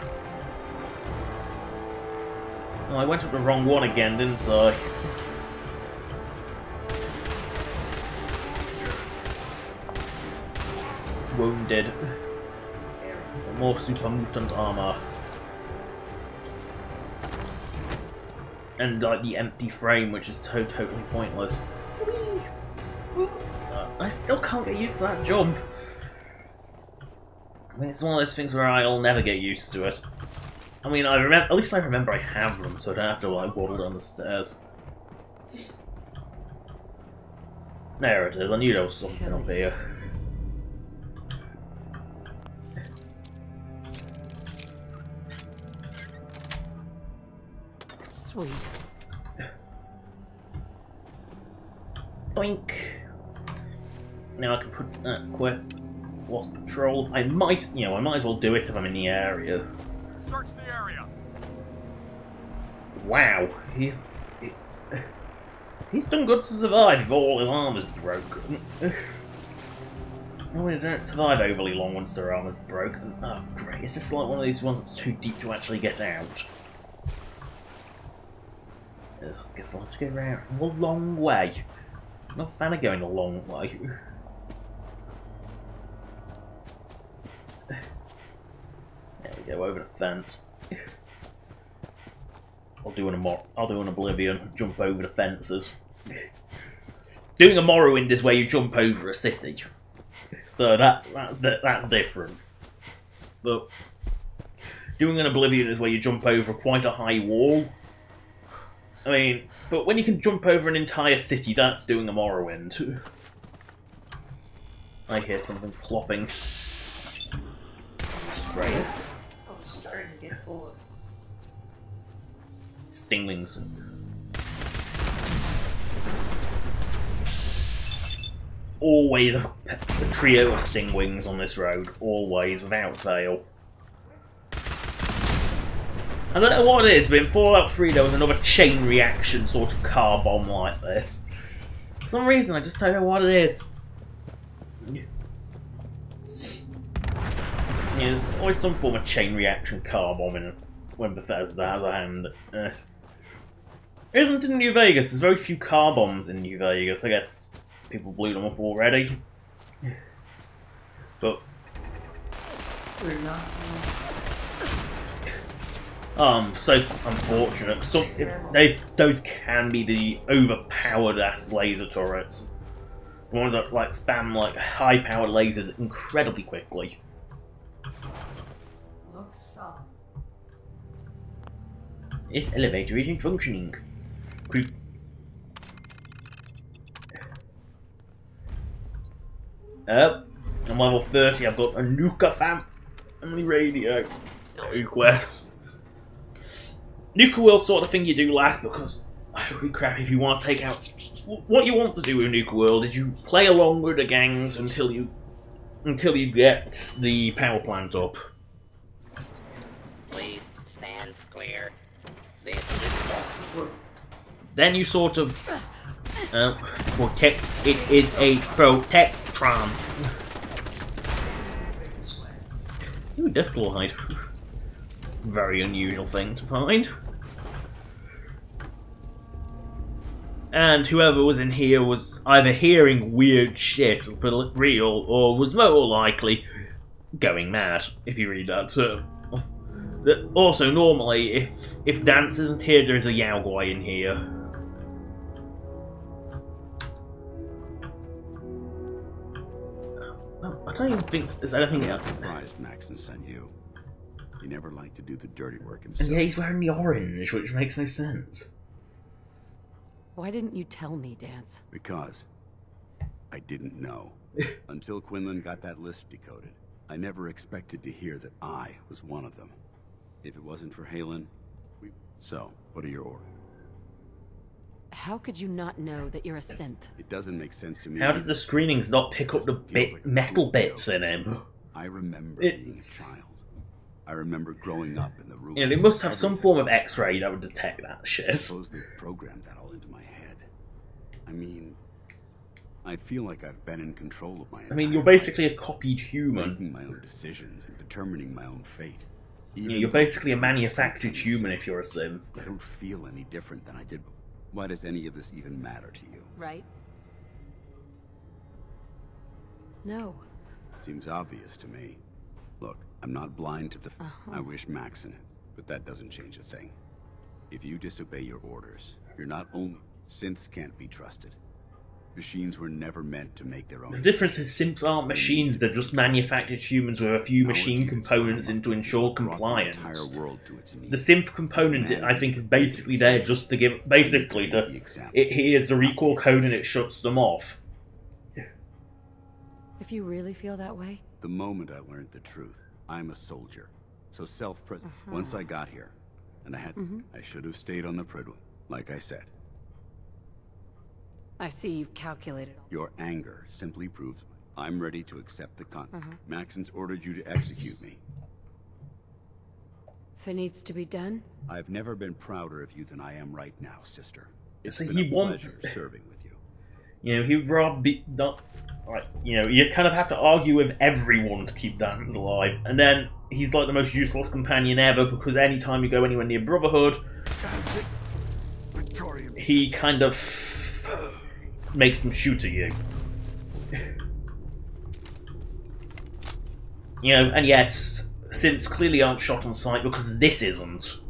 Oh, I went up the wrong one again, didn't I? Wounded. Some more super mutant armor. And like the empty frame, which is totally pointless. I still can't get used to that jump. I mean, it's one of those things where I'll never get used to it. I mean, at least I remember I have them, so I don't have to like waddle down the stairs. There it is. I knew there was something up here.
Sweet.
Boink. Now I can put quit Wasp Patrol. I might as well do it if I'm in the area.
Search the area.
Wow, he's done good to survive if all his armor's broken. No, they don't survive overly long once their armor's broken. Oh great, is this like one of these ones that's too deep to actually get out? Ugh, guess I'll have to go around a long way. I'm not a fan of going a long way. There we go, over the fence. I'll do an Oblivion, jump over the fences. Doing a Morrowind is where you jump over a city, so that's different. But doing an Oblivion is where you jump over quite a high wall. I mean, but when you can jump over an entire city, that's doing a Morrowind. I hear something plopping. Straight.
Oh, it's starting to get bored.
Stinglings. Always a trio of stingwings on this road. Always, without fail. I don't know what it is, but in Fallout 3 there was another chain reaction sort of car bomb like this. For some reason, I just don't know what it is. Yeah, there's always some form of chain reaction car bomb in when Bethesda has a hand. Isn't in New Vegas? There's very few car bombs in New Vegas. I guess people blew them up already. But
We're not.
so unfortunate. Those can be the overpowered ass laser turrets. The ones that like spam like high powered lasers incredibly quickly.
Looks solid.
This elevator isn't functioning. Creep. I'm level 30, I've got a Nuka family radio. Request. Nuka World's sort of thing you do last because, holy crap, if you want to take out... What you want to do with Nuka World is you play along with the gangs until you get the power plant up.
Please stand clear. This is...
Then you sort of protect. It is a protectron. Ooh, Deathclaw hide. Very unusual thing to find. And whoever was in here was either hearing weird shit for real, or was more likely going mad, if you read that term. Also, normally, if Dance isn't here, there is a Yao Guai in here. I don't even think there's anything else in there.
Surprised Maxon sent you. He never liked to do the dirty work
And
himself.
yeah, he's wearing the orange, which makes no sense.
Why didn't you tell me, Dance?
Because I didn't know. Until Quinlan got that list decoded. I never expected to hear that I was one of them. If it wasn't for Halen, So, what are your orders?
How could you not know that you're a synth?
It doesn't make sense to me.
How did the screenings not pick up the metal bits in him?
I remember being a child. I remember growing up in the room.
You know, they must have some form of X-ray that would detect that shit.
I suppose they programmed that all into my head. I mean, I feel like I've been in control of my.
I mean, you're basically a copied human.
Making my own decisions and determining my own fate.
Yeah, you're basically a manufactured human if you're a sim.
I don't feel any different than I did before. Why does any of this even matter to you?
Right? No.
Seems obvious to me. Look, I'm not blind to the... I wish Max in it, but that doesn't change a thing. If you disobey your orders, you're not only... Synths can't be trusted. Machines were never meant to make their own...
The difference is synths aren't machines, they're just manufactured humans with a few machine components in to ensure compliance. The synth component, I think, is basically there just to give... Basically, it hears the recall code and it shuts them off.
If you really feel that way?
The moment I learned the truth, I'm a soldier. So self-present. Once I got here, and I had I should have stayed on the Pridwin, like I said.
I see you've calculated.
Your anger simply proves I'm ready to accept the consequence. Maxon's ordered you to execute me.
If it needs to be done?
I've never been prouder of you than I am right now, sister. It's
So
been
he
a
wants...
pleasure serving with you.
You know, he'd rather be... Not, like, you know, you kind of have to argue with everyone to keep Dan's alive. And then he's like the most useless companion ever because anytime you go anywhere near Brotherhood, he kind of makes them shoot at you. You know, and yet, synths clearly aren't shot on sight because this isn't.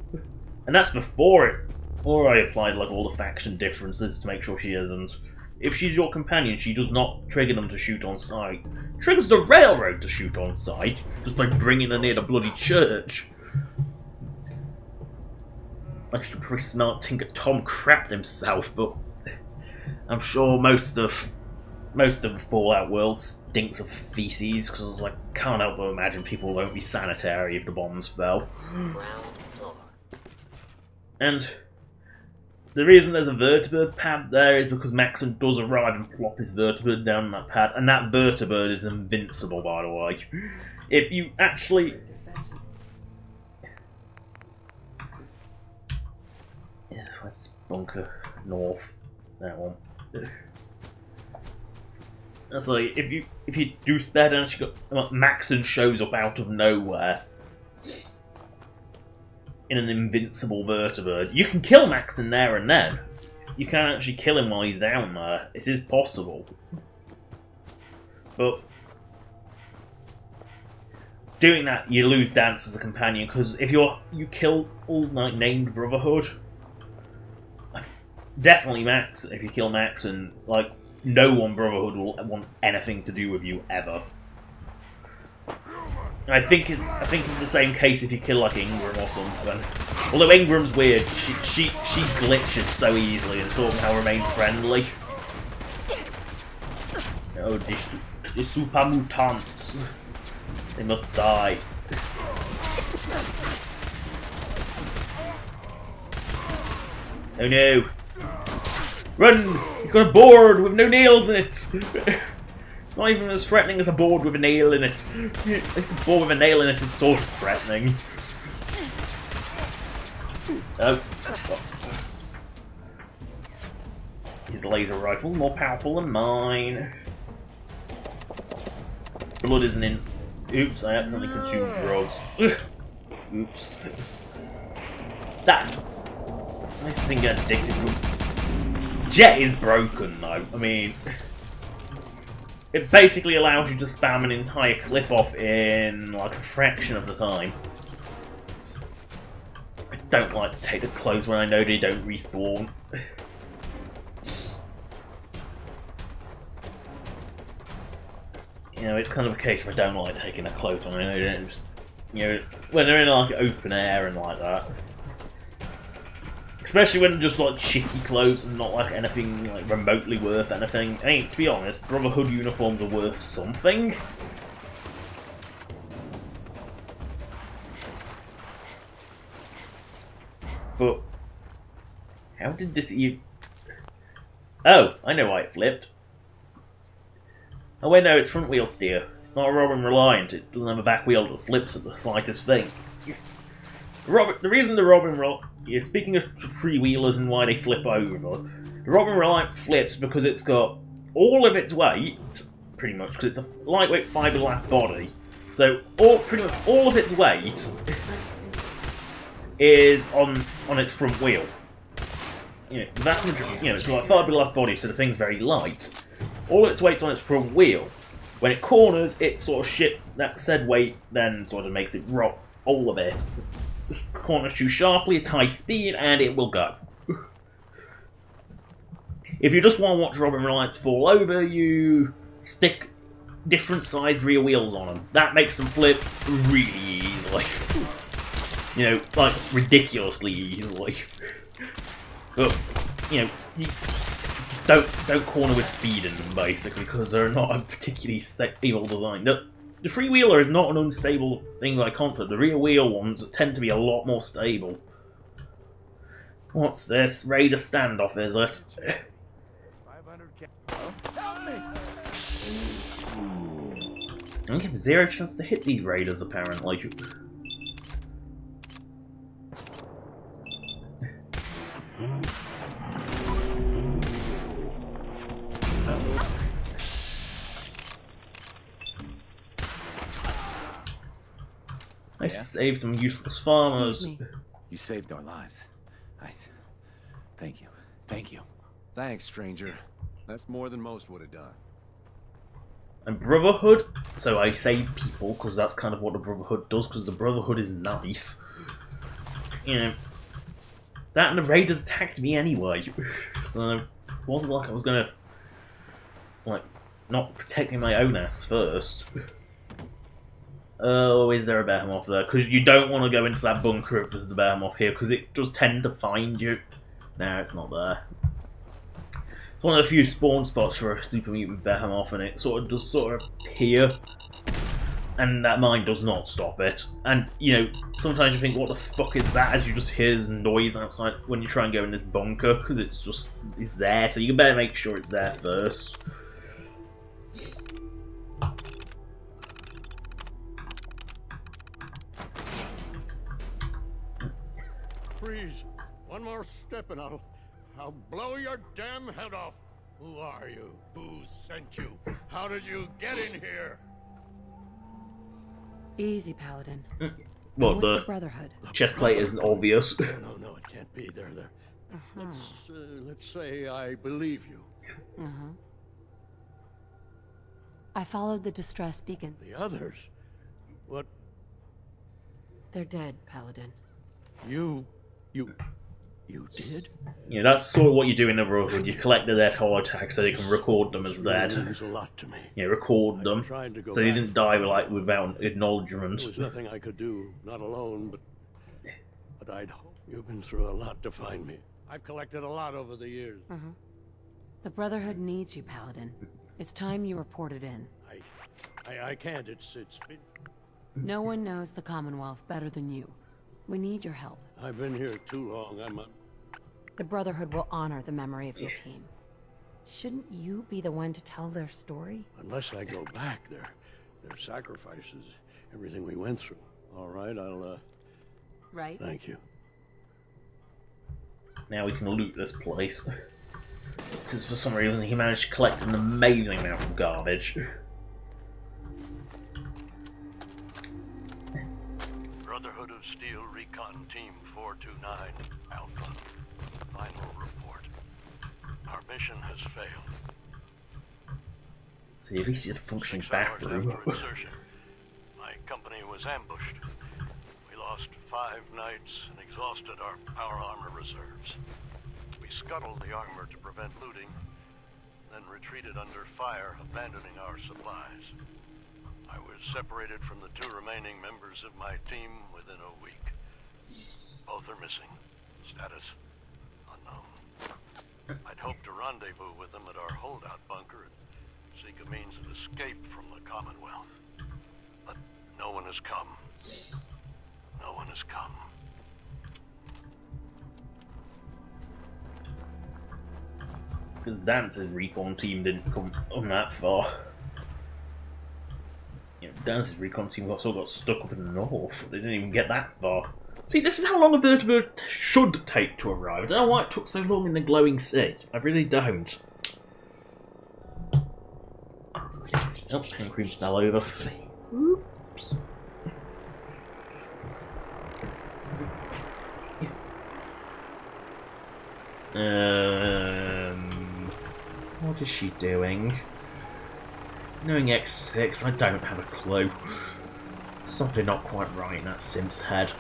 And that's before it. Or I applied like all the faction differences to make sure she isn't. If she's your companion, she does not trigger them to shoot on sight. Triggers the railroad to shoot on sight, just by bringing her near the bloody church. I should probably smell Tinker Tom crapped himself, but I'm sure most of the Fallout world stinks of feces, because I can't help but imagine people won't be sanitary if the bombs fell. And the reason there's a vertibird pad there is because Maxon does arrive and plop his vertibird down that pad, and that vertibird is invincible, by the way. If you actually... Where's bunker? North. That one. That's like, if you do spare damage, you got Maxon shows up out of nowhere in an invincible vertibird. You can kill Maxon there and then. You can actually kill him while he's down there. It is possible. But doing that, you lose Dance as a companion, because if you kill all like named Brotherhood, definitely Max. If you kill Maxon, like no one Brotherhood will want anything to do with you ever. I think it's the same case if you kill like Ingram or something. Although Ingram's weird, she glitches so easily and somehow remains friendly. Oh, the super mutants. They must die. Oh no! Run! He's got a board with no nails in it. It's not even as threatening as a board with a nail in it. At least a board with a nail in it is sort of threatening. Oh. His laser rifle, more powerful than mine. Blood isn't in... Oops, I accidentally consumed drugs. Oops. That... Nice thing get addicted to. Jet is broken though, I mean... It basically allows you to spam an entire clip off in like a fraction of the time. I don't like to take the clothes when I know they don't respawn. You know, it's kind of a case where I don't like taking the clothes when I know they don't just, you know, when they're in like open air and like that. Especially when just like shitty clothes and not like anything like remotely worth anything. I mean, to be honest, Brotherhood uniforms are worth something. But how did this even... Oh, I know why it flipped. Oh wait, no, it's front wheel steer. It's not a Robin Reliant. It doesn't have a back wheel that flips at the slightest thing. The reason the Robin Reliant... Yeah, speaking of freewheelers and why they flip over, the Robin Reliant flips because it's got all of its weight, pretty much, because it's a lightweight fiberglass body. So pretty much all of its weight is on its front wheel. You know, the vast majority, it's like a fiberglass body, so the thing's very light. All its weight's on its front wheel. When it corners, it sort of that said weight then sort of makes it rock all of it. Corners too sharply at high speed, and it will go. If you just want to watch Robin Reliants fall over, you stick different size rear wheels on them. That makes them flip really easily. Like ridiculously easily. But, you don't corner with speed in them, basically, because they're not a particularly stable design. The freewheeler is not an unstable thing by concept. The rear wheel ones tend to be a lot more stable. What's this? Raider standoff, is it? I have zero chance to hit these raiders, apparently. I saved some useless farmers.
You saved our lives. Thank you. Thank you.
Thanks, stranger. That's more than most would have done.
And Brotherhood, so I say people, because that's kind of what the Brotherhood does, because the Brotherhood is nice. That and the Raiders attacked me anyway, so it wasn't like I was gonna, not protecting my own ass first. Oh, is there a Behemoth there? Because you don't want to go into that bunker if there's a Behemoth here, because it does tend to find you. No, it's not there. It's one of the few spawn spots for a super mutant Behemoth, and it does appear. And that mine does not stop it. And, sometimes you think, what the fuck is that? As you just hear this noise outside when you try and go in this bunker, because it's there, so you better make sure it's there first.
Freeze. One more step and I'll blow your damn head off. Who are you? Who sent you? How did you get in here?
Easy, Paladin.
Well,
the Brotherhood.
Chest plate isn't obvious.
No, it can't be. They're there. Let's say I believe you.
I followed the distress beacon.
The others? What?
They're dead, Paladin.
You did?
Yeah, that's sort of what you do in the Brotherhood. You collect the dead holotag so they can record them as dead.
It means a lot to me.
Yeah, record them so they didn't die without acknowledgement.
There was nothing I could do, not alone, but I'd hope you've been through a lot to find me. I've collected a lot over the years.
The Brotherhood needs you, Paladin. It's time you reported in.
I can't. It's been...
No one knows the Commonwealth better than you. We need your help.
I've been here too long.
The Brotherhood will honor the memory of your team. Shouldn't you be the one to tell their story?
Unless I go back, their sacrifices, everything we went through. All right,
Right.
Thank you.
Now we can loot this place. Because for some reason he managed to collect an amazing amount of garbage.
Brotherhood of Steel Recon Team 429, Alpha. Final report. Our mission has failed.
See, at least it's a functioning
6 hours
bathroom.
after insertion, my company was ambushed. We lost 5 knights and exhausted our power armor reserves. We scuttled the armor to prevent looting, then retreated under fire, abandoning our supplies. I was separated from the 2 remaining members of my team within a week. Both are missing. Status unknown. I'd hoped to rendezvous with them at our holdout bunker and seek a means of escape from the Commonwealth. But no one has come. No one has come.
Because Dance's recon team didn't come on that far. You know, Dance's recon team also got stuck up in the north. They didn't even get that far. See, this is how long a vertibird should take to arrive. I don't know why it took so long in the glowing sea. I really don't. Oh, hand cream's now over. Oops. What is she doing? Knowing X6, I don't have a clue. Something not quite right in that simp's head.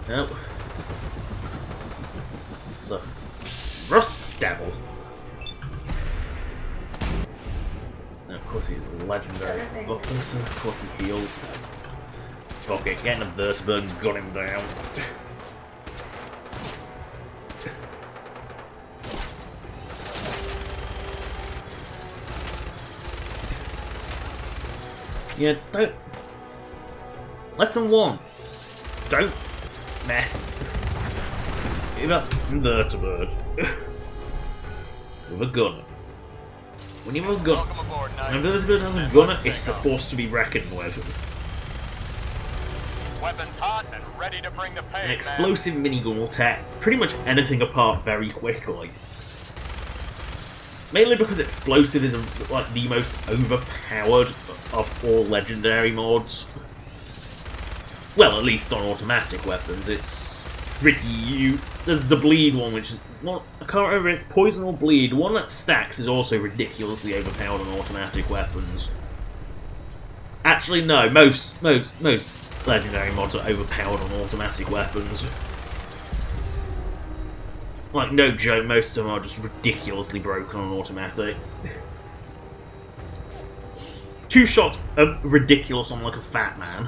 Nope. The Rust Devil. And of course he's a legendary fucker, so of course he heals. Fuck it, getting a vertibird and gun him down. Yeah, don't. Lesson 1. Don't mess with a vertibird with a gun. When you have a gun, when a vertibird has a gunner, it's a force to be reckoned with.
Weapons hot and ready to bring the pain.
An explosive minigun will tear pretty much anything apart very quickly. Mainly because explosive is like the most overpowered of all legendary mods. Well, at least on automatic weapons, it's pretty. There's the bleed one, which is not. I can't remember if it's poison or bleed. The one that stacks is also ridiculously overpowered on automatic weapons. Actually, no. Most legendary mods are overpowered on automatic weapons. Like, no joke, most of them are just ridiculously broken on automatics. 2 shots are ridiculous on, like, a fat man.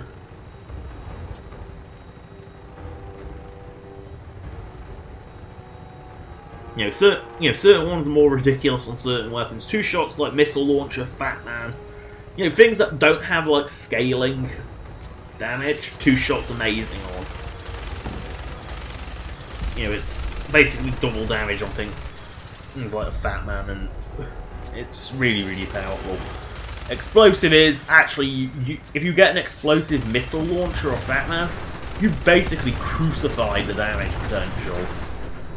Certain ones are more ridiculous on certain weapons. 2 shots, like missile launcher, fat man. You know, things that don't have, like, scaling damage, 2 shots amazing on. You know, it's basically double damage on things like a fat man, and it's really, really powerful. Explosive is actually, if you get an explosive missile launcher or fat man, you basically crucify the damage potential.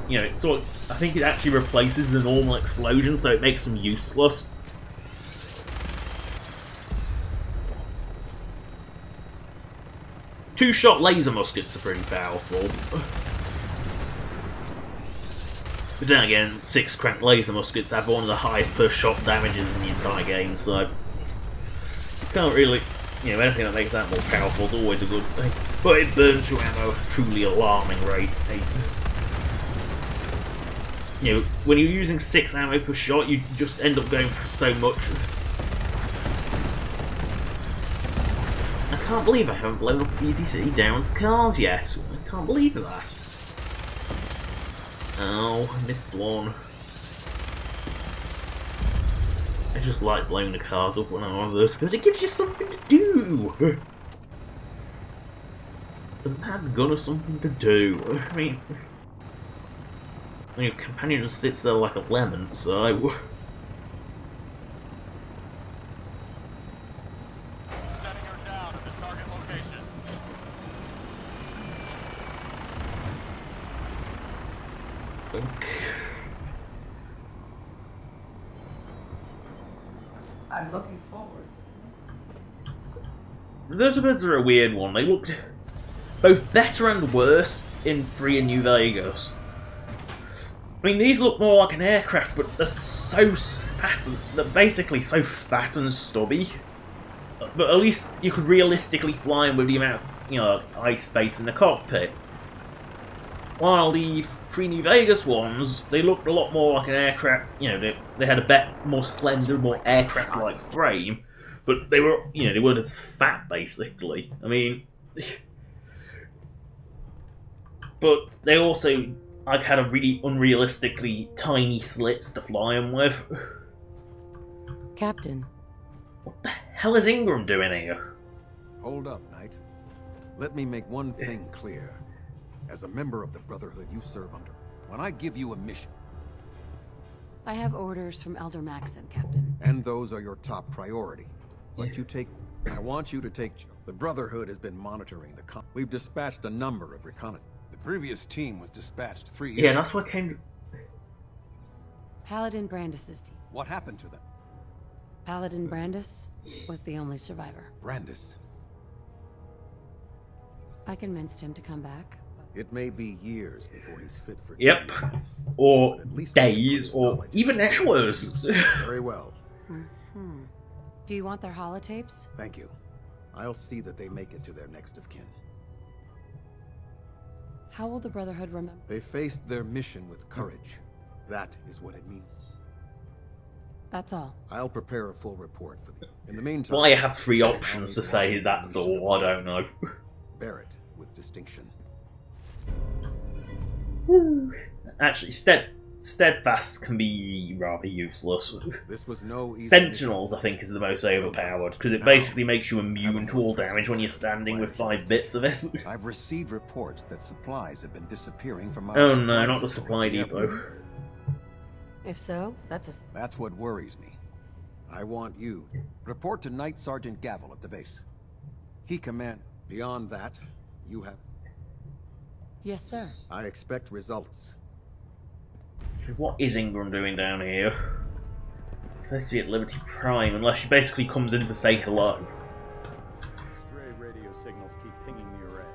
You know, it's sort of, I think it actually replaces the normal explosion, so it makes them useless. Two-shot laser muskets are pretty powerful. But then again, 6 crank laser muskets have one of the highest per shot damages in the entire game, so you can't really, you know, anything that makes that more powerful is always a good thing. But it burns your ammo at a truly alarming rate. You know, when you're using 6 ammo per shot, you just end up going for so much. I can't believe I haven't blown up Easy City Down's cars yet. I can't believe that. Oh, I missed one. I just like blowing the cars up when I'm on this because it gives you something to do. The mad gun has something to do. I mean, your companion just sits there like a lemon, so.
I'm looking forward.
The vertibirds are a weird one. They look both better and worse in 3 and New Vegas. I mean, these look more like an aircraft, but they're so fat. They're basically so fat and stubby. But at least you could realistically fly them with the amount of, you know, ice space in the cockpit. While the 3 New Vegas ones, they looked a lot more like an aircraft. You know, they had a more slender, more aircraft-like frame, but they were, you know, they weren't as fat basically. I mean, but they also like had a really unrealistically tiny slits to fly them with.
Captain.
What the hell is Ingram doing here?
Hold up, Knight. Let me make one thing clear. As a member of the Brotherhood you serve under, when I give you a mission,
I have orders from Elder Maxon, Captain.
and those are your top priority, but I want you to take... The Brotherhood has been monitoring the We've dispatched a number of reconnaissance. The previous team was dispatched 3 years
Yeah, that's what came...
Paladin Brandis's team.
What happened to them?
Paladin Brandis was the only survivor.
Brandis.
I convinced him to come back.
It may be years before he's fit for...
Yep. Or days, or even hours.
Very well.
Do you want their holotapes?
Thank you. I'll see that they make it to their next of kin.
How will the Brotherhood remember?
They faced their mission with courage. That is what it means.
That's all.
I'll prepare a full report for them. In the meantime...
Why I have 3 options to say that's all, I don't know.
Bear it with distinction.
Actually, Steadfast can be rather useless.
This was no easy
Sentinels, I think, is the most overpowered, because it basically makes you immune to all damage when you're standing with 5 bits of it.
I've received reports that supplies have been disappearing from our...
Oh no, not the supply depot.
If so, that's
what worries me. I want you. Report to Knight Sergeant Gavel at the base. He commands. Beyond that, you have...
Yes, sir.
I expect results.
So what is Ingram doing down here? It's supposed to be at Liberty Prime, unless she basically comes in to say hello.
Stray radio signals keep pinging the array.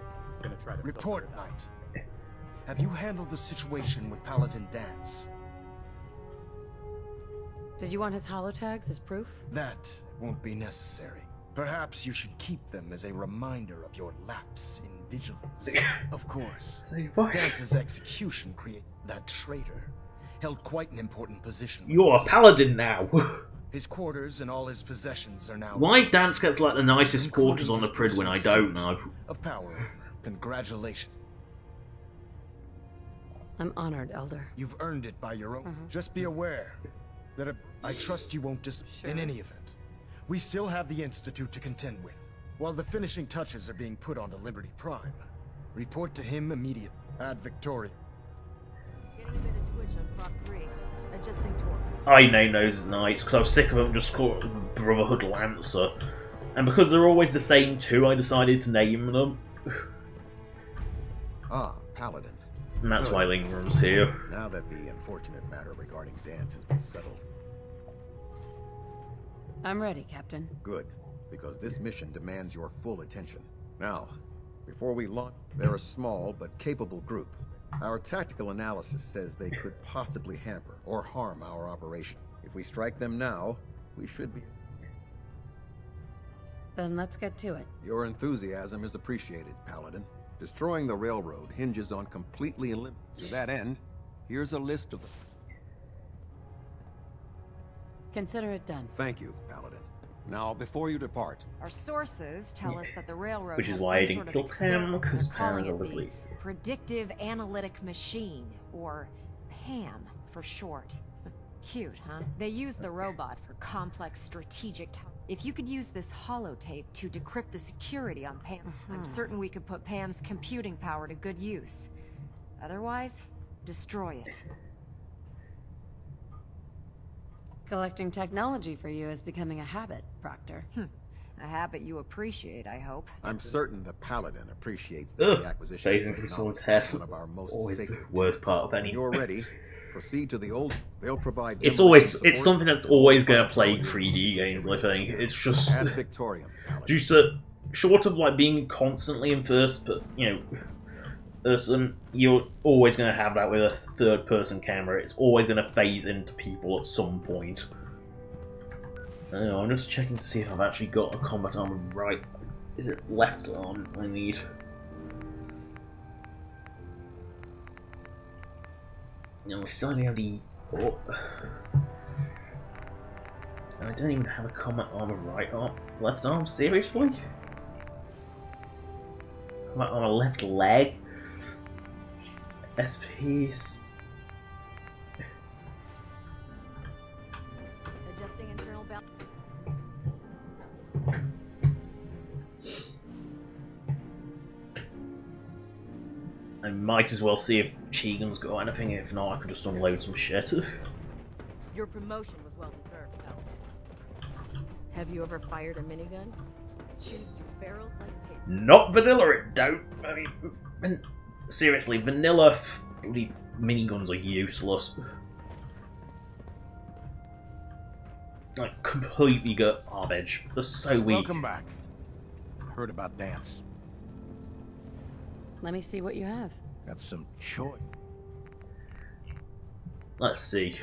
Gonna try to
report, Knight. Have you handled the situation with Paladin Dance?
Did you want his holotags as proof?
That won't be necessary. Perhaps you should keep them as a reminder of your lapse in vigilance. Of course. Dance's execution created that traitor. Held quite an important position.
You're a paladin now.
His quarters and all his possessions are now...
Why Dance gets like the nicest quarters on the Pridwin, I don't know.
Of power. Congratulations.
I'm honored, Elder.
You've earned it by your own. Just be aware that I trust you won't In any event, we still have the Institute to contend with. While the finishing touches are being put onto Liberty Prime, report to him immediately. Ad Victoria.
Getting a bit of twitch on prop 3. Adjusting torque.
I named those knights because I was sick of them just called Brotherhood Lancer. And because they're always the same 2, I decided to name them.
Paladin.
And that's why Ingram's here.
Now that the unfortunate matter regarding Dance has been settled.
I'm ready, Captain.
Good, because this mission demands your full attention. Now, before we launch, they're a small but capable group. Our tactical analysis says they could possibly hamper or harm our operation. If we strike them now, we should be...
Then let's get to it.
Your enthusiasm is appreciated, Paladin. Destroying the railroad hinges on completely eliminating... To that end, here's a list of them.
Consider it done.
Thank you, Paladin. Now, before you depart...
Our sources tell us that the railroad
Which is
has
why I
some
didn't
sort
kill
of
Pam,
experiment.
because
They're calling
Pam
it
was
the
asleep.
Predictive Analytic Machine, or PAM for short. Cute, huh? They use the robot for complex strategic tasks. If you could use this holotape to decrypt the security on PAM, I'm certain we could put PAM's computing power to good use. Otherwise, destroy it.
Collecting technology for you is becoming a habit, Proctor.
A habit you appreciate, I hope.
I'm certain the Paladin appreciates the acquisition
phasing from someone's head.
one of our most
Always the
sacred
worst part of any.
When you're ready, proceed to the old... They'll provide...
It's something that's always going to plague 3D games, I think. It's just...
Ad Victoriam,
due to... Short of like being constantly in first, but, person, you're always going to have that with a third-person camera. It's always going to phase into people at some point. I don't know, I'm just checking to see if I've actually got a combat armor right. Is it left arm I need? No, we still only have the... Oh. I don't even have a combat armor right arm. Left arm? Seriously? Combat armor left leg? SP...
Adjusting internal balance.
might as well see if Chegan's got anything. If not, I could just unload some shit.
Your promotion was well deserved, pal. Have you ever fired a minigun? Shoots through barrels like paper.
Not vanilla, it don't. I mean, seriously, vanilla bloody miniguns are useless. Like, completely garbage. They're so weak.
Welcome back. Heard about Dance.
Let me see what you have.
Got some choice.
Let's see.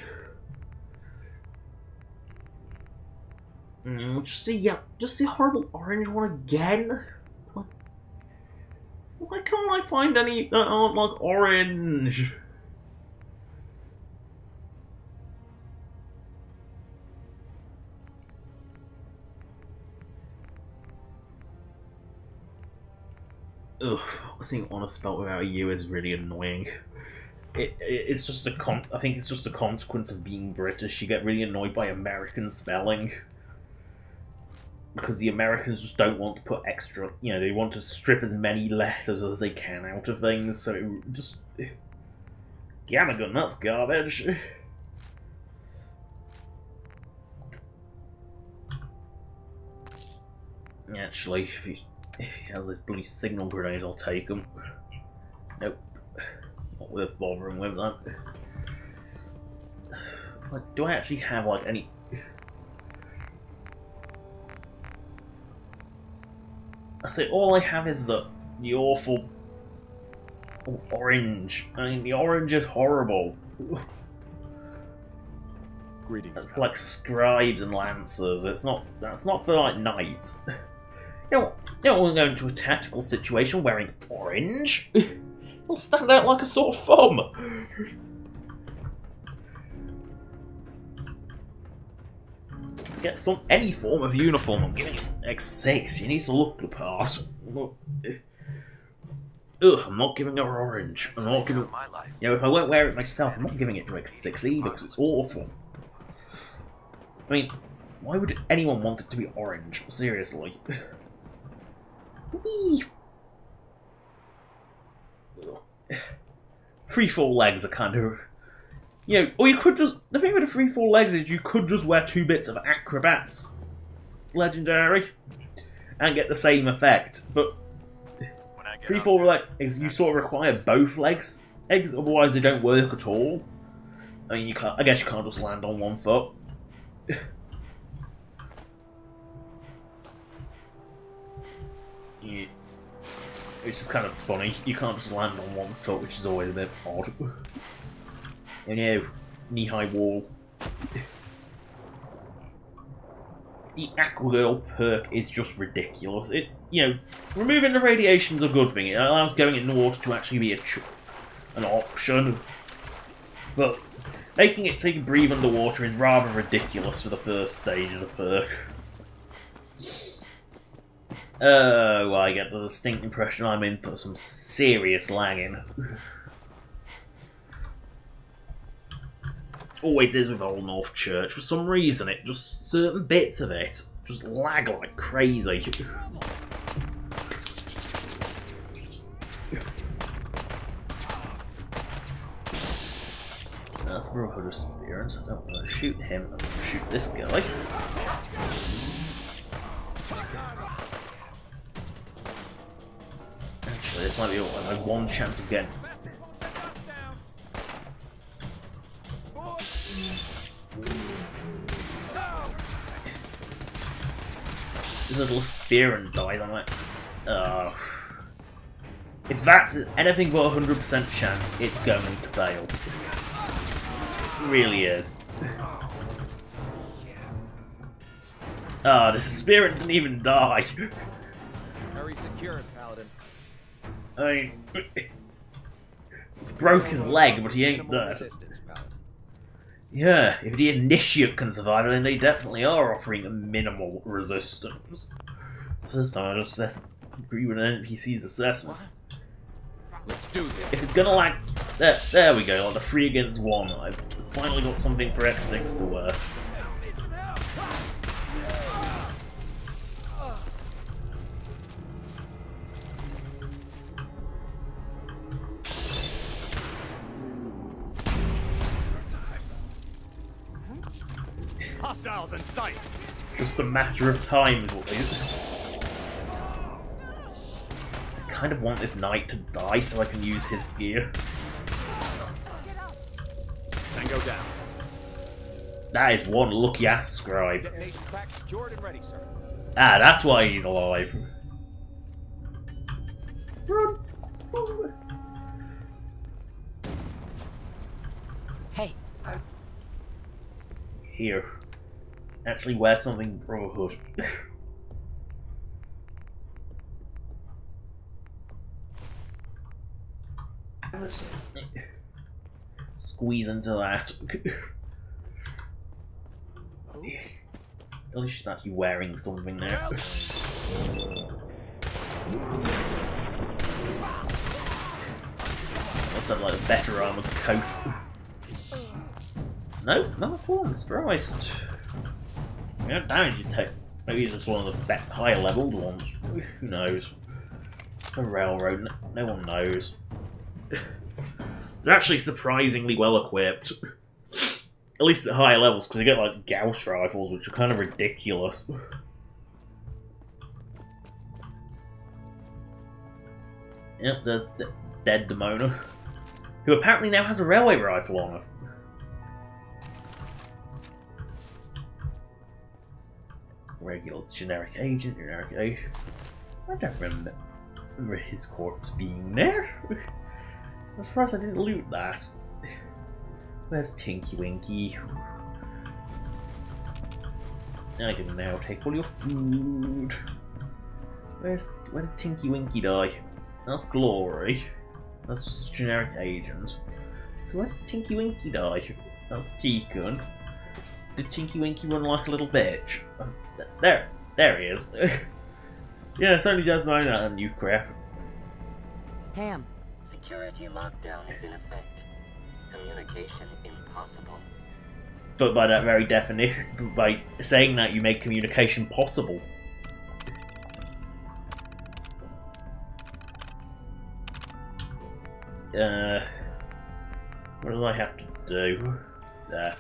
Just the horrible orange one again. Why can't I find any that aren't like orange? Ugh, saying honest spelled without a U is really annoying. It's just I think it's just a consequence of being British. You get really annoyed by American spelling. Because the Americans just don't want to put extra, you know, they want to strip as many letters as they can out of things, so it just... Gamagun, that's garbage. Actually, if he has this bloody signal grenade, I'll take him. Nope. Not worth bothering with that. Like, do I actually have, like, any... I say all I have is the awful orange. I mean, the orange is horrible.
Greetings.
That's for, like, scribes and lancers. That's not for like knights. You don't want to go into a tactical situation wearing orange. You'll stand out like a sore thumb. Get any form of uniform. I'm giving you X6. You need to look the part. Ugh, I'm not giving her orange. I'm not giving. You know, if I won't wear it myself, I'm not giving it to X6 either because it's awful. I mean, why would anyone want it to be orange? Seriously. Whee! 3-4 legs are kind of. You know, or you could just... The thing with the 3-4 legs is you could just wear 2 bits of Acrobats Legendary and get the same effect, but 3-4 legs, you sort of require both legs, otherwise they don't work at all. I mean, you can't... I guess you can't just land on one foot. Yeah. It's just kind of funny. You can't just land on one foot, which is always a bit odd. You know, knee-high wall. The Aquagirl perk is just ridiculous. You know, removing the radiation is a good thing. It allows going in the water to actually be an option. But making it so you can breathe underwater is rather ridiculous for the first stage of the perk. Well, I get the distinct impression I'm in for some serious lagging. Always is with Old North Church. For some reason, just certain bits of it just lag like crazy. That's Brotherhood Spirit. I don't want to shoot him. I'm going to shoot this guy. Actually, this might be my one chance of getting. This little spear and died. I'm like, oh. If that's anything but 100% chance, it's going to fail. It really is. Ah, this spirit didn't even die.
Very secure, Paladin.
I mean, it's broke his leg, but he ain't dead. Yeah, if the initiate can survive, then they definitely are offering a minimal resistance. It's the first time I just agree with an NPC's assessment.
Let's do this.
If it's gonna lag, there we go, like the 3 against 1. I've finally got something for X6 to wear.
Hostiles in sight.
Just a matter of time is what they do. I kind of want this knight to die so I can use his gear.
Tango down.
That is one lucky ass scribe.
Detonation pack secured and ready, sir.
Ah, that's why he's alive. Run!
Hey.
Here. Actually wear something Brotherhood. Squeeze into that. At least she's actually wearing something now. Also have like a better armoured coat. No, not at all, I'm surprised. Yeah, damage you take. Maybe it's just one of the higher leveled ones. Who knows? It's a railroad, no one knows. They're actually surprisingly well equipped. At least at higher levels, because you get like Gauss rifles, which are kind of ridiculous. Yep, there's Dead Demona, who apparently now has a railway rifle on her. Regular generic agent. I don't remember his corpse being there. I'm surprised I didn't loot that. Where's Tinky Winky? I can now take all your food. Where did Tinky Winky die? That's Glory. That's just a generic agent. So where did Tinky Winky die? That's Deacon. Did Tinky Winky run like a little bitch? There he is. Yeah, it's only just known that new crap.
Ham.
Security lockdown is in effect. Communication impossible.
But by that very definition, by saying that, you make communication possible. What do I have to do? There.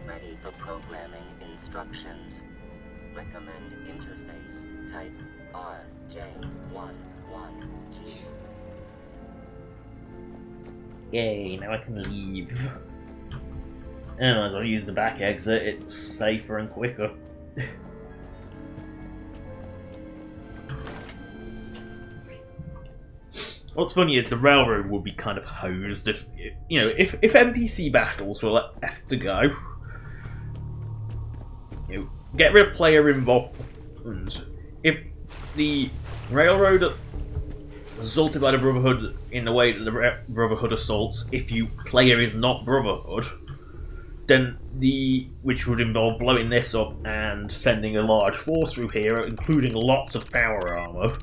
Ready for programming instructions. Recommend interface. Type RJ11G.
Yay, now I can leave. And I might as well use the back exit, it's safer and quicker. What's funny is the railroad would be kind of hosed if, you know, if NPC battles were left to go. You know, get rid of player involvement. If the railroad assaulted by the Brotherhood in the way that the Brotherhood assaults, if you player is not Brotherhood, then which would involve blowing this up and sending a large force through here, including lots of power armor,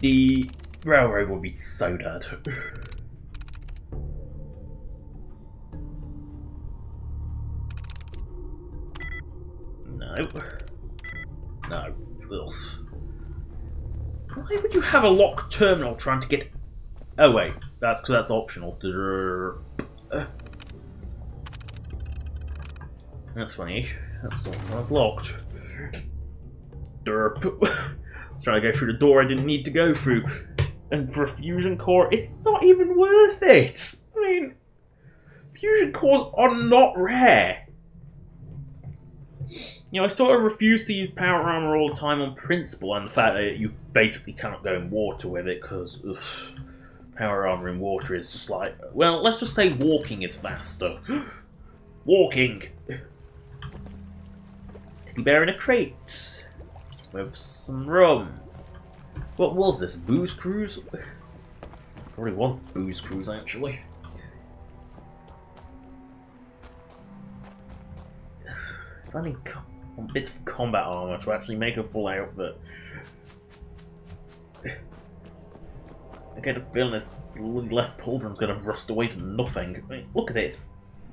the railroad would be so dead. No. No. Ugh. Why would you have a locked terminal trying to get... Oh wait, that's because that's optional. That's funny. That's locked. Derp. I was trying to go through the door I didn't need to go through. And for a fusion core, it's not even worth it! I mean, fusion cores are not rare. You know, I sort of refuse to use power armor all the time on principle, and the fact that you basically cannot go in water with it, because power armor in water is just like, well, let's just say walking is faster. Walking! Teddy bear in a crate with some rum. What was this? Booze Cruise? Probably one Booze Cruise, actually. If I need bits of combat armor to actually make a full outfit. I get a feeling this bloody left pauldron's gonna rust away to nothing. I mean, look at it.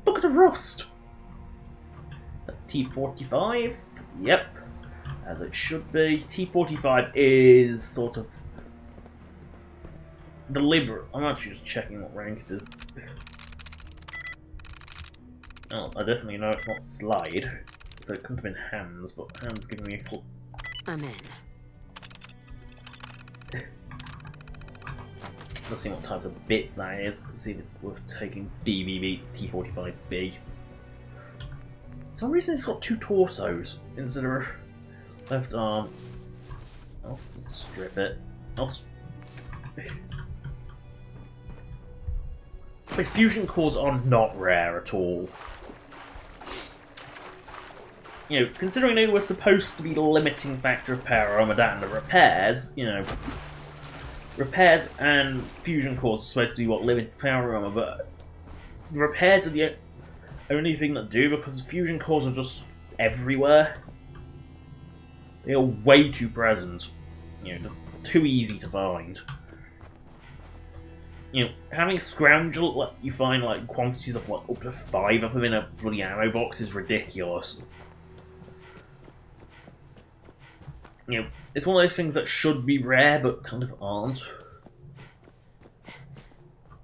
Look at the rust! T45? Yep. As it should be. T45 is sort of deliberate. I'm actually just checking what rank it is. Oh, I definitely know it's not slide, so it couldn't have been hands, but hands giving me a clue.
I'm in.
Let's see what types of bits that is. Let's see if it's worth taking. DVB T45B. For some reason it's got two torsos instead of a left arm. I'll strip it. It's like fusion cores are not rare at all. You know, considering they were supposed to be the limiting factor of power armor and the repairs, you know, repairs and fusion cores are supposed to be what limits power armor, but the repairs are the only thing that do, because fusion cores are just everywhere. They are way too present. You know, too easy to find. You know, having scroungel, like, you find like quantities of like up to 5 of them in a bloody ammo box is ridiculous. You know, it's one of those things that should be rare, but kind of aren't.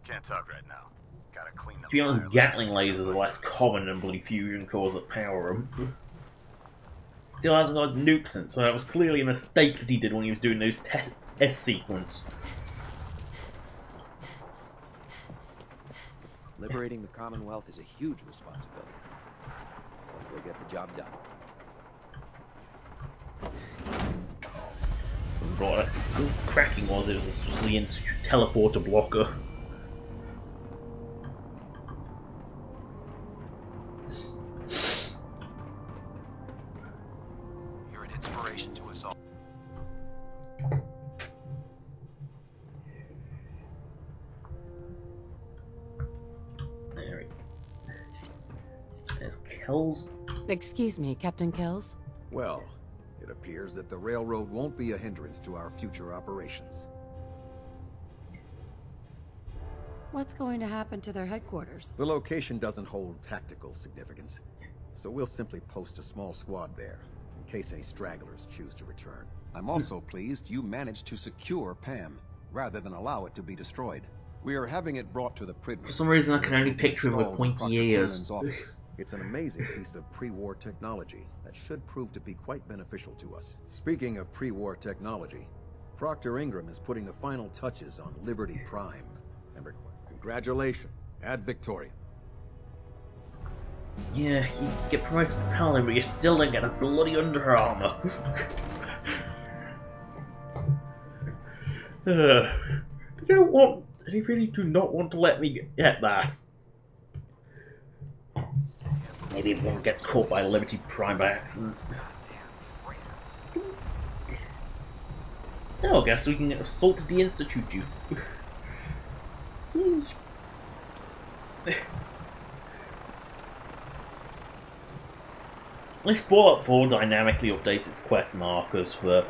Can't talk right now. Gotta clean up.
To be honest, Gatling lasers are less common than bloody fusion cores that power them. Still hasn't got his nukes in, so that was clearly a mistake that he did when he was doing those test sequence.
Liberating the Commonwealth is a huge responsibility. But we'll get the job done.
What cracking was it? Was just the teleporter blocker.
You're an inspiration to us all.
There we go. There's Kells.
Excuse me, Captain Kells?
Well, it appears that the railroad won't be a hindrance to our future operations.
What's going to happen to their headquarters?
The location doesn't hold tactical significance, so we'll simply post a small squad there, in case any stragglers choose to return. I'm also pleased you managed to secure Pam, rather than allow it to be destroyed. We are having it brought to the Pridman.
For some reason I can only picture him with pointy ears.
It's an amazing piece of pre-war technology that should prove to be quite beneficial to us. Speaking of pre-war technology, Proctor Ingram is putting the final touches on Liberty Prime. And congratulations, Ad Victoriam.
Yeah, you get promoted to Paladin, but you still don't get a bloody Under Armour. They really do not want to let me get that. Maybe one gets caught by Liberty Prime by accident. Oh, I guess we can assault the Institute, you. At least Fallout 4 dynamically updates its quest markers for...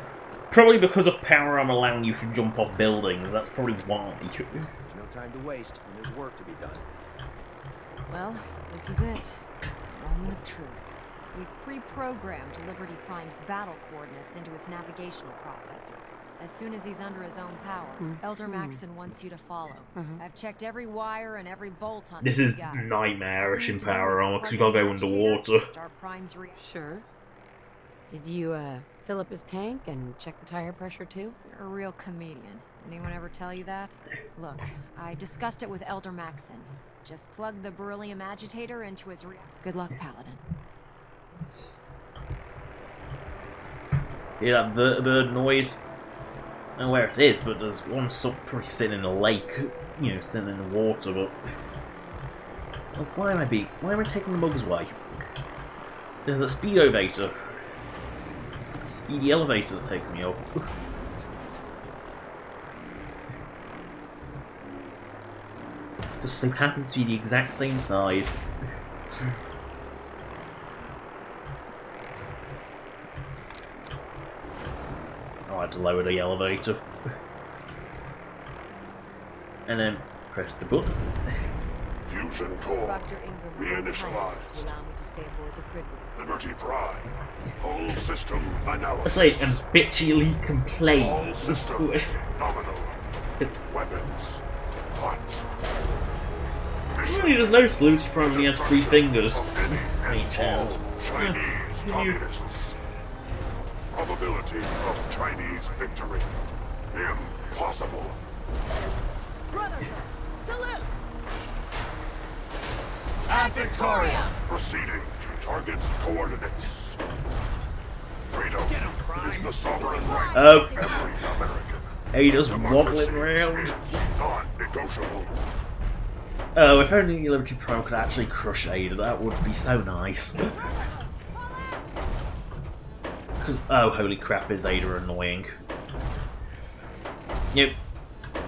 Probably because of power armor allowing you to jump off buildings, that's probably why.
There's no time to waste when there's work to be done.
Well, this is it. Moment of truth. We've pre-programmed Liberty Prime's battle coordinates into his navigational processor. As soon as he's under his own power, Elder Maxon wants you to follow. I've checked every wire and every bolt on
this is nightmarish in power armor because you gotta go underwater.
Sure. Did you fill up his tank and check the tire pressure too?
You're a real comedian. Anyone ever tell you that? Look, I discussed it with Elder Maxon. Just plug the beryllium agitator into his Good luck, Paladin.
Hear that vertibird noise? I don't know where it is, but there's one probably sitting in a lake, you know, sitting in the water, but... Oh, why am I taking the bugs away? There's a speed elevator. A speedy elevator that takes me up. Just so happens to be the exact same size. Oh, I had to lower the elevator. And then press the button.
Fusion core reinitialized.
Allow me to stay aboard the Pridman.
Liberty Prime. Full system analysis.
I say, and bitchily complain.
All systems nominal.
Weapons. Hot.
Really, there's no Saluti Prime when he has 3 fingers. Any chance?
Chinese communists. Probability of Chinese victory. Impossible.
Brotherhood, salute!
Ad Victoria! Proceeding to target coordinates. Freedom is the sovereign right of every American.
Ada's wobbling around.
Non-negotiable.
Oh, if only Liberty Prime could actually crush Ada, that would be so nice. Oh, holy crap, is Ada annoying. Yep.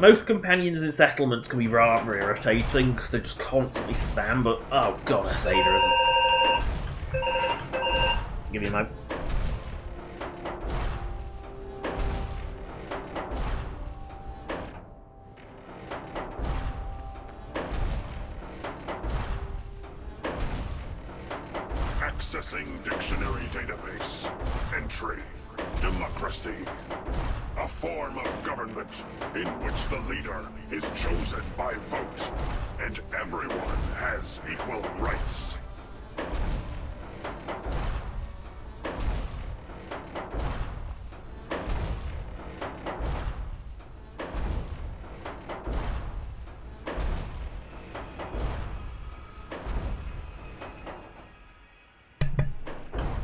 Most companions in settlements can be rather irritating because they just constantly spam, but oh god, that's Ada, isn't it? Give me a moment.
Accessing dictionary database. Entry. Democracy. A form of government in which the leader is chosen by vote, and everyone has equal rights.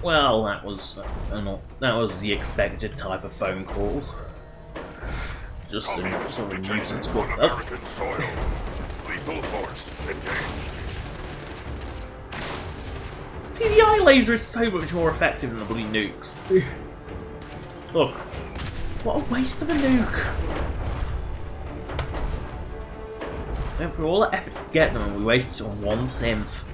Well, that was the expected type of phone call. Just a sort of nuisance call.
American soil. Lethal force engaged.
See, the eye laser is so much more effective than the bloody nukes. Look, what a waste of a nuke! And for all the effort to get them, and we wasted it on one synth.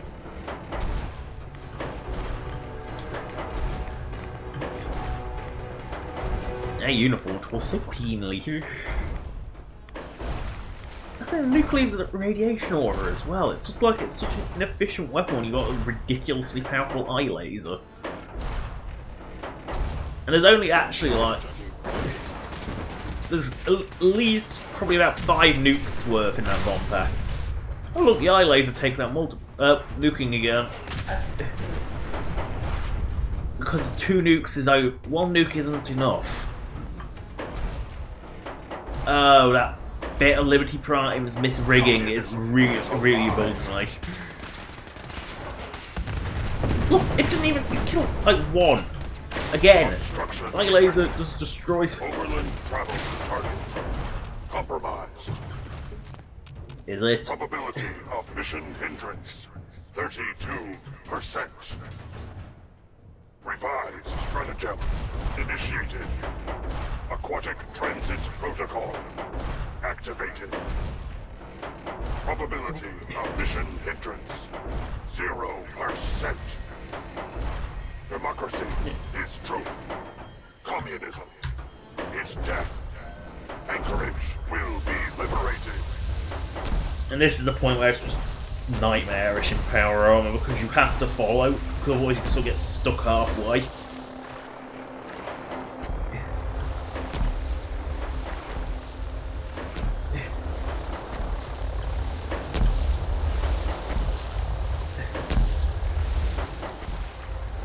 Their uniform was so cleanly. I think the nuke leaves a radiation aura as well. It's just like it's such an inefficient weapon when you've got a ridiculously powerful eye laser. And there's only actually like there's at least probably about 5 nukes worth in that bomb pack. Oh look, the eye laser takes out multiple nuking again. Because 2 nukes is out. 1 nuke isn't enough. Oh, that bit of Liberty Prime's misrigging is really bugs me. Look, it didn't even kill like 1. Again, my laser just destroys.
Overland travel target compromised.
Is it?
Probability of mission hindrance 32%. Revised stratagem initiated. Aquatic transit protocol activated. Probability of mission hindrance 0%. Democracy is truth. Communism is death. Anchorage will be liberated.
And this is the point where it's just nightmarish in power armor because you have to follow, because otherwise you can still get stuck halfway.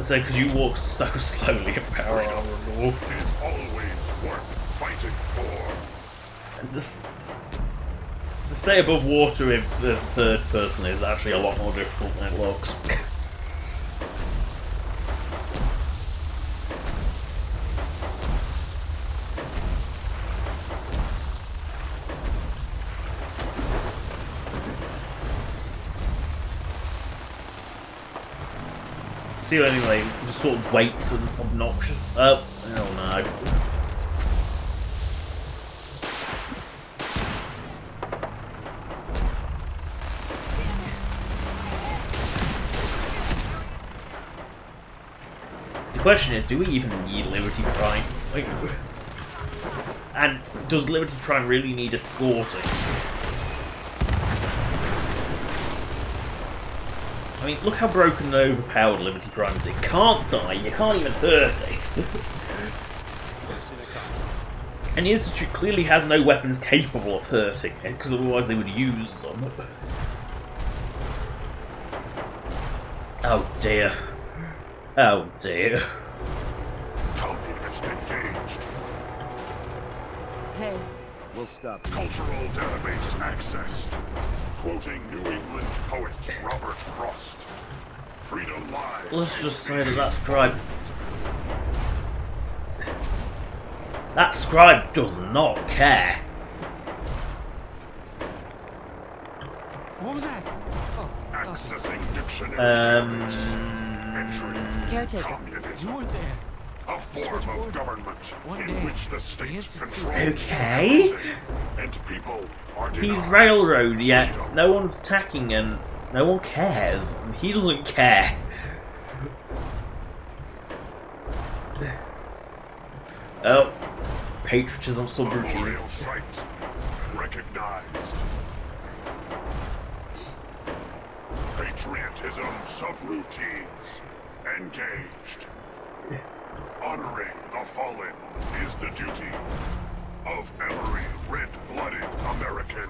So, because you walk so slowly in power armor and all.
It is always worth fighting for.
And just to stay above water if the third person is actually a lot more difficult than it looks. See, anyway, just sort of waits and obnoxious. Oh no. The question is, do we even need Liberty Prime? Like, and does Liberty Prime really need escorting? I mean, look how broken and overpowered Liberty Prime is. It can't die, you can't even hurt it. And the Institute clearly has no weapons capable of hurting it, because otherwise they would use them. Oh dear. Oh dear.
Communist engaged.
Hey.
We'll stop.
Cultural database accessed. Quoting New England poet Robert Frost. Freedom lies.
Let's just say that scribe... That scribe does not care.
What was that?
Accessing dictionary. Entry.
Caretaker.
Communism.
You were there.
A form of government in which the state controls
Okay.
and people are
He's
denied.
railroad, yet no one's attacking and no one cares. And he doesn't care. Oh, patriotism subroutine.
Memorial site recognized. Patriotism subroutines engaged. Honoring the fallen is the duty of every red-blooded American.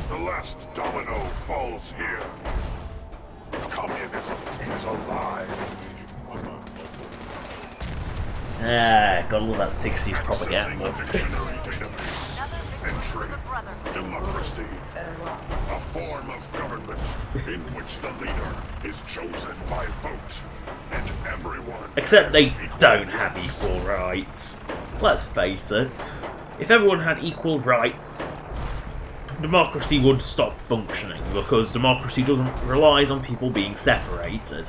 The last domino falls here. Communism is alive.
Ah, gotta love that 60s propaganda.
Dictionary database. Entry. Democracy. A form of government in which the leader is chosen by vote, and everyone.
Except they don't have equal rights. Let's face it. If everyone had equal rights, democracy would stop functioning, because democracy relies on people being separated.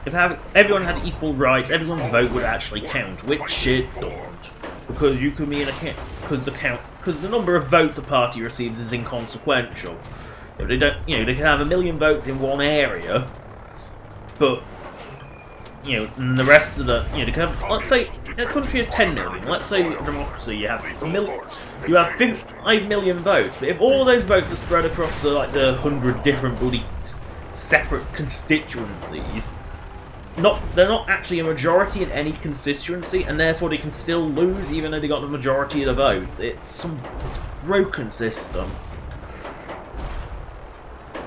If everyone had equal rights, everyone's vote would actually count, which it doesn't, because you could be in because the number of votes a party receives is inconsequential. If they don't, they could have 1 million votes in one area, but and the rest of the, they could have, let's say, in a country of 10 million, let's say a democracy, you have 5 million votes, but if all of those votes are spread across the 100 different bloody separate constituencies, they're not actually a majority in any constituency, and therefore they can still lose even though they got the majority of the votes. It's a broken system.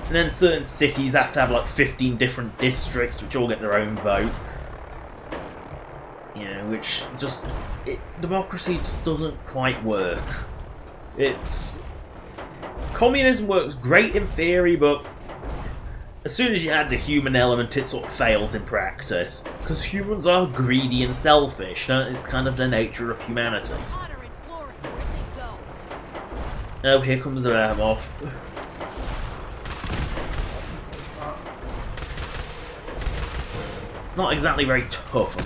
And then certain cities have to have 15 different districts which all get their own vote. Which just... democracy just doesn't quite work. Communism works great in theory, but as soon as you add the human element, it sort of fails in practice. Because humans are greedy and selfish. That is kind of the nature of humanity. Oh, here comes the Amoff. It's not exactly very tough.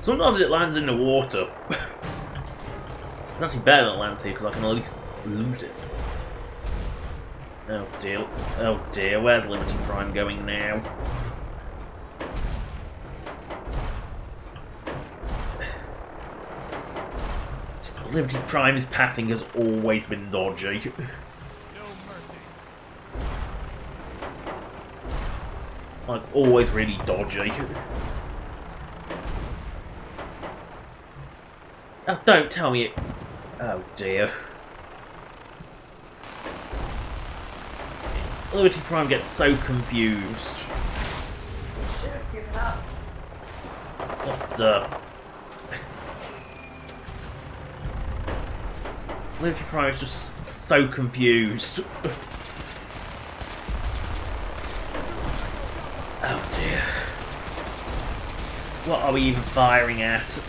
Sometimes it lands in the water. It's actually better than it lands here because I can at least loot it. Oh dear, where's Liberty Prime going now? Liberty Prime's pathing has always been dodgy. Always really dodgy. Oh, don't tell me it... Oh dear. Liberty Prime gets so confused. What the... Liberty Prime is just so confused. Oh dear. What are we even firing at?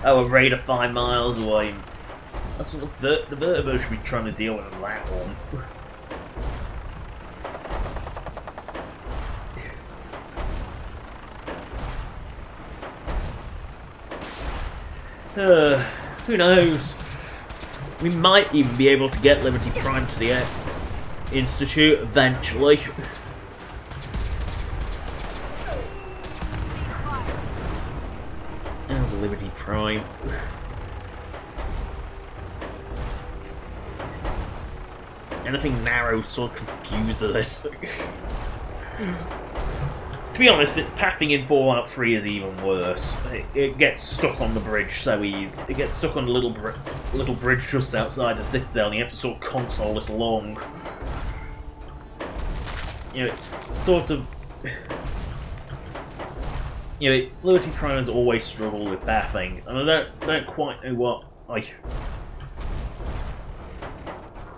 Oh, a raider 5 miles away. That's what the Vertigo should be trying to deal with on that one. Who knows? We might even be able to get Liberty Prime to the Institute eventually. Oh, the Liberty Prime. Anything narrow sort of confuses it. To be honest, its pathing in Fallout 3 is even worse. It gets stuck on the bridge so easy. It gets stuck on a little bridge just outside the Citadel, and you have to sort of console it along. You know, sort of. You know, Liberty Prime has always struggled with pathing, and I don't quite know what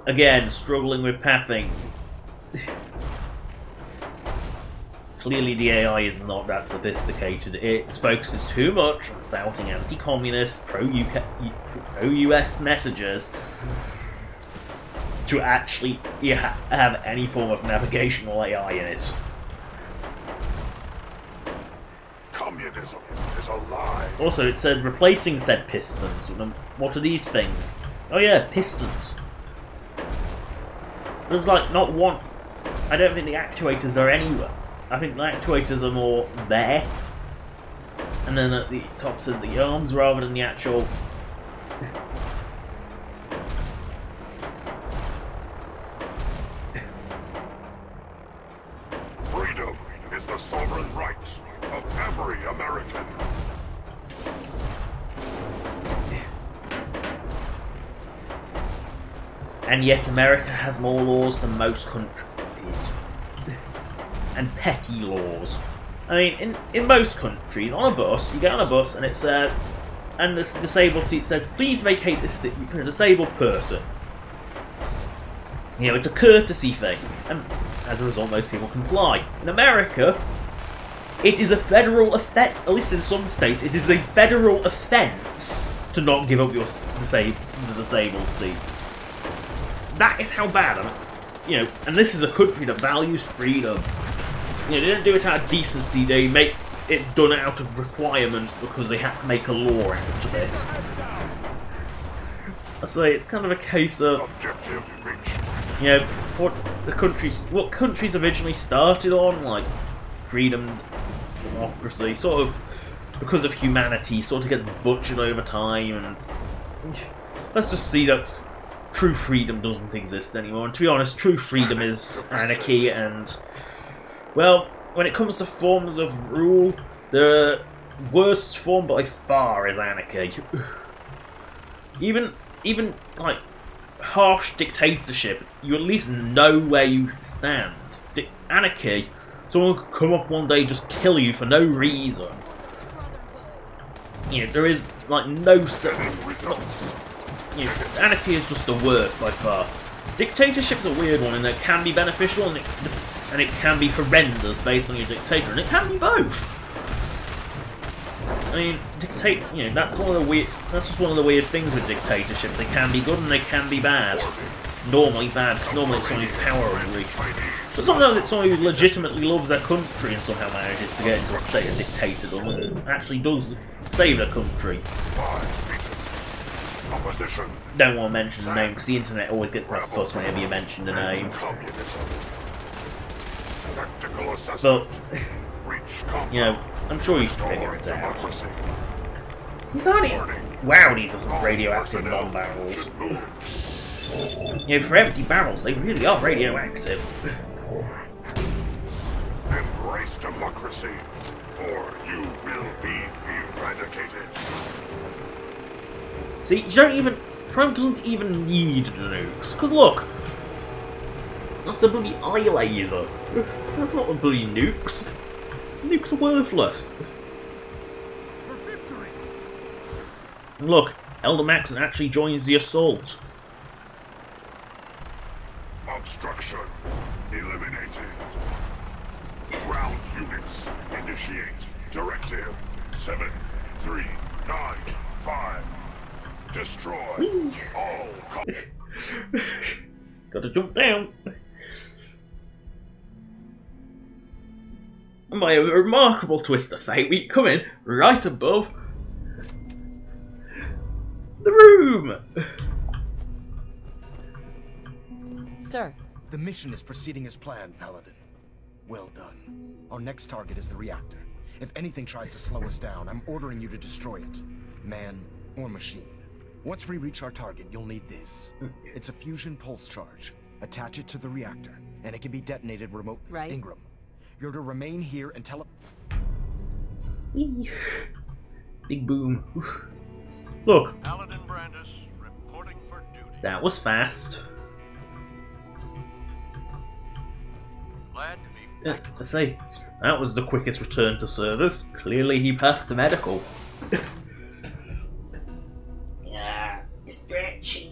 Again, struggling with pathing. Clearly the AI is not that sophisticated. It focuses too much on spouting anti-communist, pro-US messages to actually have any form of navigational AI in it.
Communism is a lie.
Also, it said replacing said pistons. What are these things? Oh yeah, pistons. There's like not one. I don't think the actuators are anywhere. I think the actuators are more there, and then at the tops of the arms rather than the actual.
Freedom is the sovereign right of every American.
And yet America has more laws than most countries. And petty laws. I mean, in most countries, on a bus, you get on a bus and it's and this disabled seat says, please vacate this seat for a disabled person. You know, it's a courtesy thing, and as a result most people comply. In America, it is a federal offence, at least in some states, it is a federal offence to not give up your disabled seat. That is how bad, you know, and this is a country that values freedom. You know, they don't do it out of decency, they make it done out of requirement because they have to make a law out of it. I say it's kind of a case of, you know, what countries originally started on, like freedom, democracy, sort of because of humanity, sort of gets butchered over time, and let's just see that true freedom doesn't exist anymore. And to be honest, true freedom is anarchy, and well, when it comes to forms of rule, the worst form by far is anarchy. Even like harsh dictatorship, you at least know where you stand. Anarchy, someone could come up one day and just kill you for no reason. You know, there is like no you know, anarchy is just the worst by far. Dictatorship's a weird one, and it can be beneficial and it can be horrendous based on your dictator, and it can be both. I mean, you know, that's just one of the weird things with dictatorships. They can be good and they can be bad. Normally bad, because normally it's someone who's power hungry. But sometimes it's someone who legitimately loves their country and somehow manages to get into a state of dictatordom and actually does save their country. Don't want to mention the name because the internet always gets that fuss whenever you mention the name. But, you know, I'm sure you can figure it out. These aren't. Wow, these are some radioactive non-barrels. You know, for empty barrels, they really are radioactive.
Embrace democracy, or you will be eradicated.
See, you don't even. Prime doesn't even need the nukes. Because look, that's a bloody eye laser. That's not the bloody nukes. Nukes are worthless. And look, Elder Maxon actually joins the assault.
Obstruction eliminated. Ground units initiate. Directive 7395. Destroy all.
Gotta jump down. And by a remarkable twist of fate, we come in right above the room.
Sir,
The mission is proceeding as planned, Paladin. Well done. Our next target is the reactor. If anything tries to slow us down, I'm ordering you to destroy it. Man or machine. Once we reach our target, you'll need this. It's a fusion pulse charge. Attach it to the reactor, and it can be detonated remotely.
Right.
Ingram, you're to remain here and
Big boom. Look.
Paladin Brandis reporting for duty.
That was fast.
Glad to be back.
I say, that was the quickest return to service. Clearly he passed the medical.
Yeah, stretchy.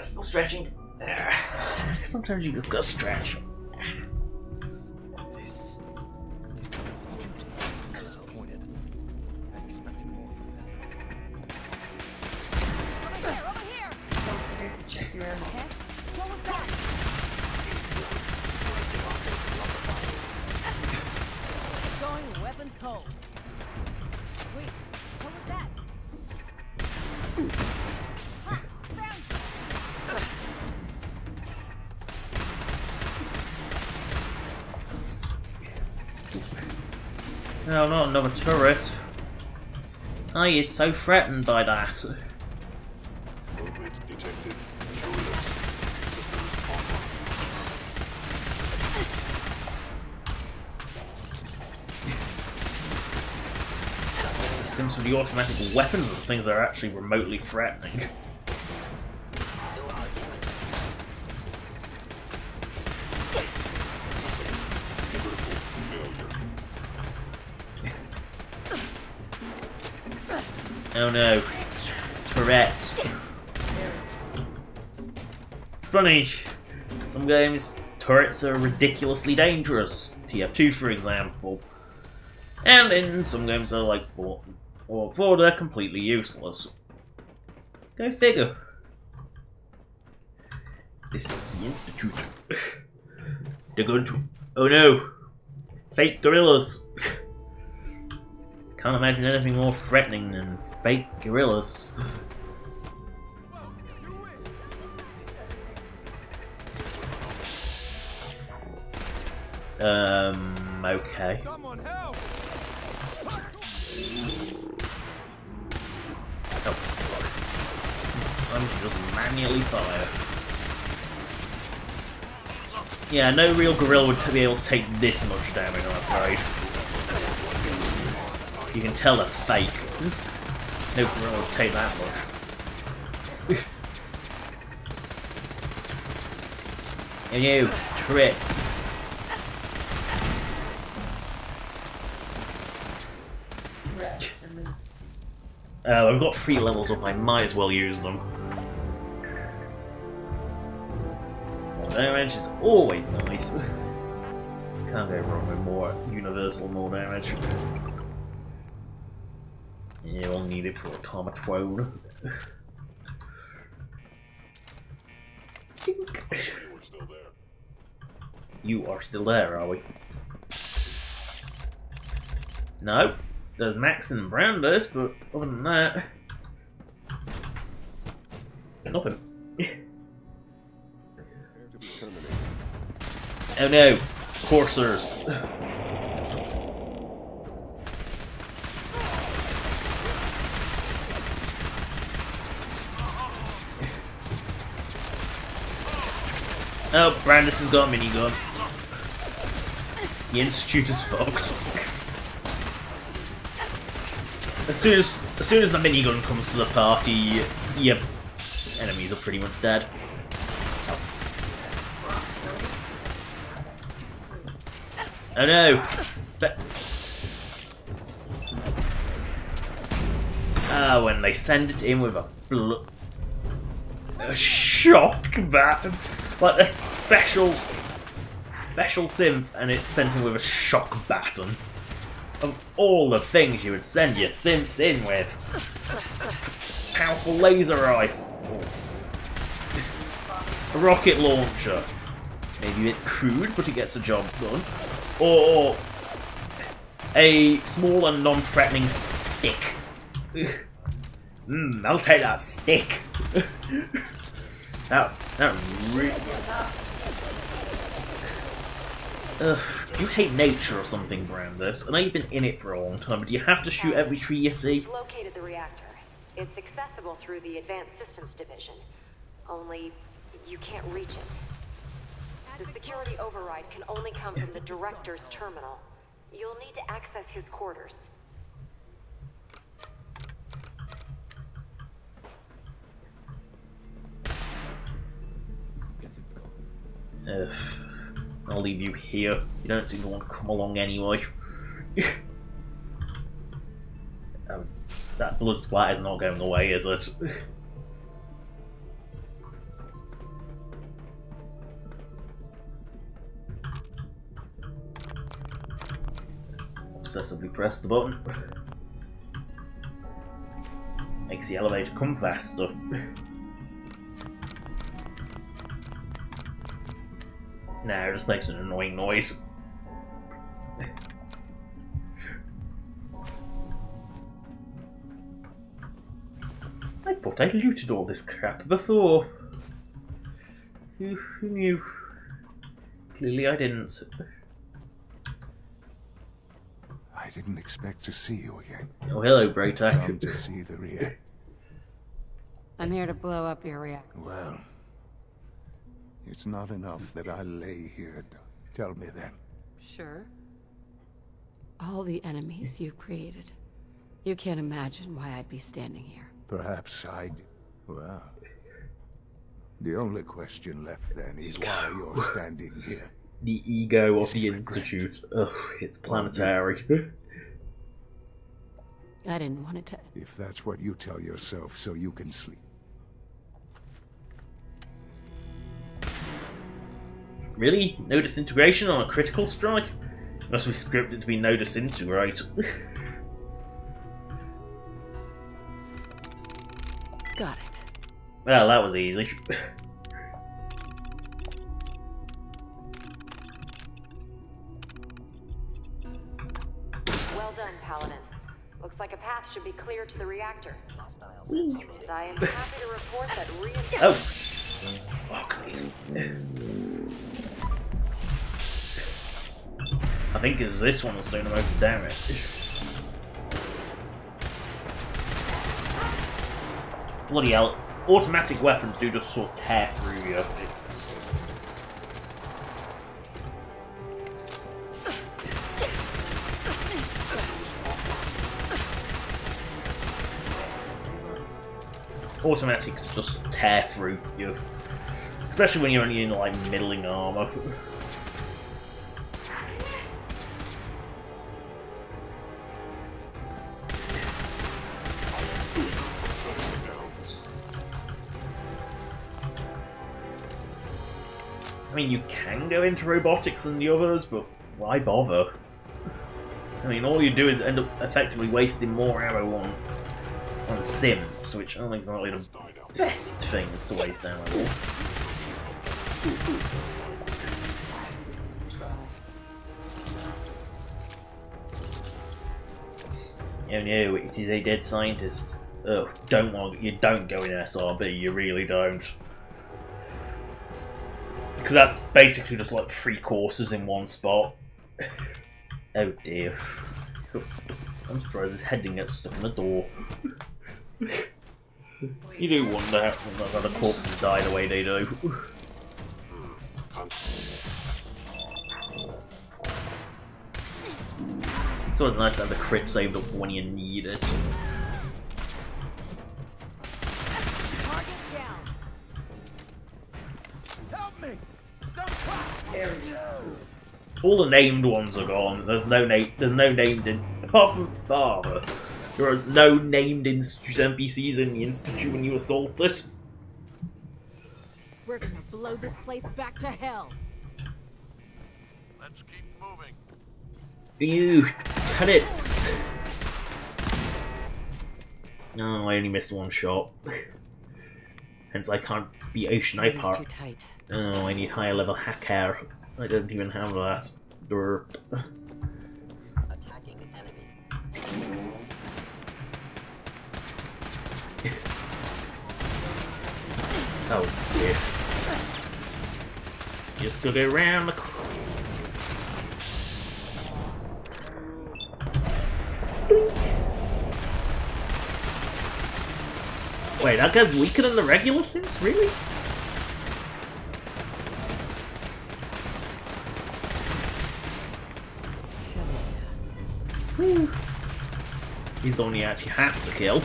Still stretching.
Sometimes you just gotta stretch.
This is the Institute. I'm disappointed. I expected more from them.
Over here! Don't forget to check your own head. What was that? Going weapons cold. Wait, what was that? Ha! Found
No, not another turret. I is so threatened by that.
Movement detected. Curious. Systems offline.
It seems to the automatic weapons and things that are actually remotely threatening. Oh no. Tourette's. It's funny. Some games, turrets are ridiculously dangerous. TF2 for example. And in some games they're like 4 they're completely useless. Go figure. This is the Institute. They're going to... Oh no! Fake gorillas! Can't imagine anything more threatening than fake gorillas. Okay.
Someone help!
Oh. I'm just manually fire. Yeah, no real gorilla would be able to take this much damage, I'm afraid. You can tell they're fake. No gorilla would take that much. And you, turrets. I've got 3 levels up, I might as well use them. More damage is always nice. Can't go wrong with more universal more damage. Yeah, we'll need it for automaton. You are still there, are we? No. There's Max and Brandis, but other than that... nothing. Oh no! Coursers! Oh, Brandis has got a minigun. The Institute is fucked. As soon as the minigun comes to the party, your enemies are pretty much dead. Oh no! When they send it in with a shock bat, like a special synth, and it's sent in with a shock baton. Of all the things you would send your synths in with, powerful laser rifle, a rocket launcher, maybe a bit crude, but it gets the job done, or a small and non-threatening stick. I'll take that stick. that really. You hate nature or something, Brandis. I know you've been in it for a long time, but do you have to shoot every tree you see?
We've located the reactor. It's accessible through the Advanced Systems Division. Only, you can't reach it. The security override can only come from the Director's terminal. You'll need to access his quarters.
Guess it's gone.
I'll leave you here. You don't seem to want to come along anyway. That blood splat is not going away, is it? Obsessively press the button. Makes the elevator come faster. Nah, it just makes an annoying noise. I thought I looted all this crap before. Who knew? Clearly I didn't.
I didn't expect to see you again.
Oh, hello, Braytac.
Come to see the reactor.
I'm here to blow up your reactor.
Well, it's not enough that I lay here. Tell me that.
Sure. All the enemies you've created. You can't imagine why I'd be standing here.
Perhaps I... Well... The only question left then is why you're standing here.
The ego of the Institute. Ugh, it's planetary.
I didn't want it to...
If that's what you tell yourself so you can sleep.
Really? No disintegration on a critical strike? It must be scripted to be no disintegrate.
Got it.
Well, that was easy.
Well done, Paladin. Looks like a path should be clear to the reactor. And I am happy to report that
Oh! Fuck these. I think it's this one that's doing the most damage. Bloody hell. Automatic weapons do just sort of tear through you. It's... Automatics just tear through you. Especially when you're only in like middling armor. I mean, you can go into robotics and the others, but why bother? I mean, all you do is end up effectively wasting more ammo on Sims, which aren't exactly the best things to waste ammo on. Oh no, it is a dead scientist. Ugh, you don't go in SRB, you really don't. Because that's basically just like 3 courses in one spot. Oh dear. I'm surprised his head didn't get stuck in the door. You do wonder how sometimes other corpses die the way they do. It's always nice to have the crit saved up for when you need it. All the named ones are gone. There's no named in, apart from Father. There is no named Institute NPCs in the Institute when you assault it.
We're gonna blow this place back to hell.
Let's keep moving.
Ew, cut it! No, I only missed 1 shot. Hence I can't be a sniper.
Too tight.
Oh, I need higher level hacker. I don't even have that. Derp.
Attacking enemy.
Oh dear. Just gotta go around the corner. Wait, that guy's weaker than the regular Sims? Really? Whew. He's the one you actually have to kill.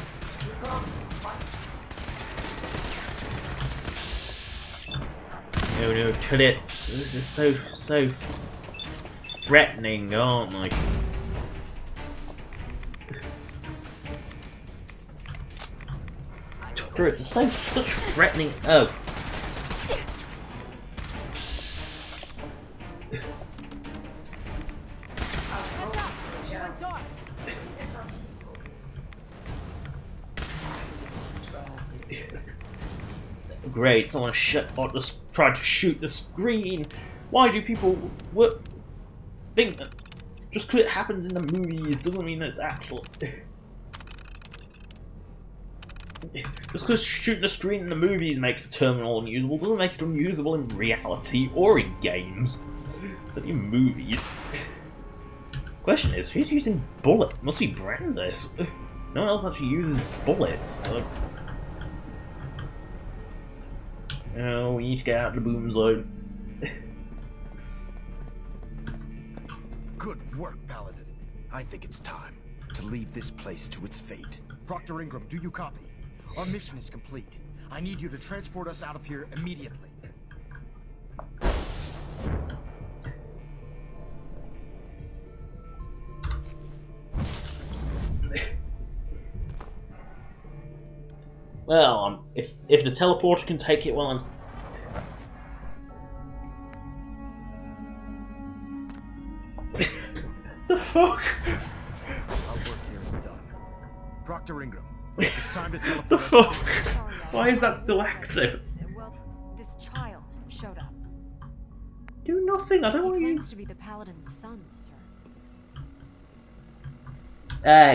No, turrets. They're so threatening, aren't they? Turrets are such threatening. Oh. Great, someone just tried to shoot the screen. Why do people think that just because it happens in the movies doesn't mean that it's actual? Just because shooting the screen in the movies makes the terminal unusable doesn't make it unusable in reality or in games. It's only in movies. Question is, who's using bullets? Must be Brandis. No one else actually uses bullets. So. Oh, we need to get out of the boom zone.
Good work, Paladin. I think it's time to leave this place to its fate. Proctor Ingram, do you copy? Our mission is complete. I need you to transport us out of here immediately.
Well, if the teleporter can take it while I'm... The fuck?
Our work here is done. Proctor Ingram, it's time to teleport
the
us.
fuck? Why is that still active?
Well, this child showed up.
Do nothing, I don't want
He
you...
claims to be the Paladin's son, sir.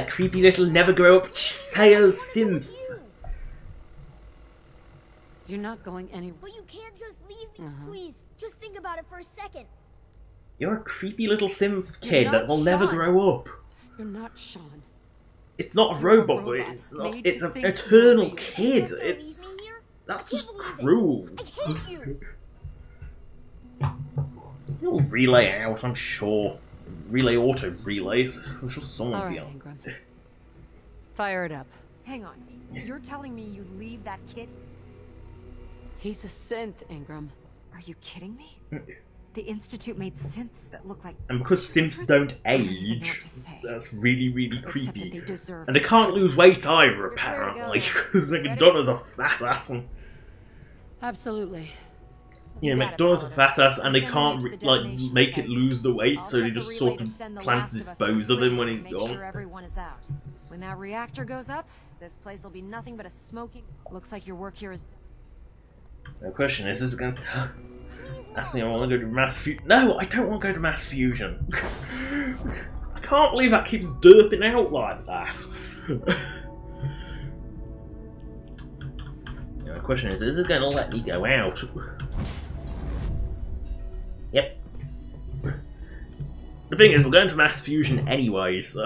Creepy little never grow up child synth.
You're not going anywhere.
But you can't just leave me, please. Just think about it for a second.
You're a creepy little synth kid
not
that will never
Sean.
grow up.
You're not Sean.
It's not a robot, but it's not. It's an eternal kid. It's that's just cruel.
I hate you.
It'll relay out, I'm sure. Relay auto relays. I'm sure someone will be on.
Ingram. Fire it up.
Hang on. You're telling me you leave that kid?
He's a synth, Ingram.
Are you kidding me? The Institute made synths that look like...
And because synths don't age, that's really, really
Except
creepy.
that they deserve
And they can't lose weight either, apparently, because McDonald's a fat ass. And,
Absolutely.
you know, McDonald's a fat ass, and they can't make it lose the weight, so they just sort of plan to dispose of him when he's
make
gone.
sure everyone is out. When that reactor goes up, this place will be nothing but a smoking... Looks like your work here is...
The question is it going to... Ask me, I want to go to mass fusion. No, I don't want to go to mass fusion. I can't believe that keeps derping out like that. The question is it going to let me go out? Yep. The thing is, we're going to mass fusion anyway, so...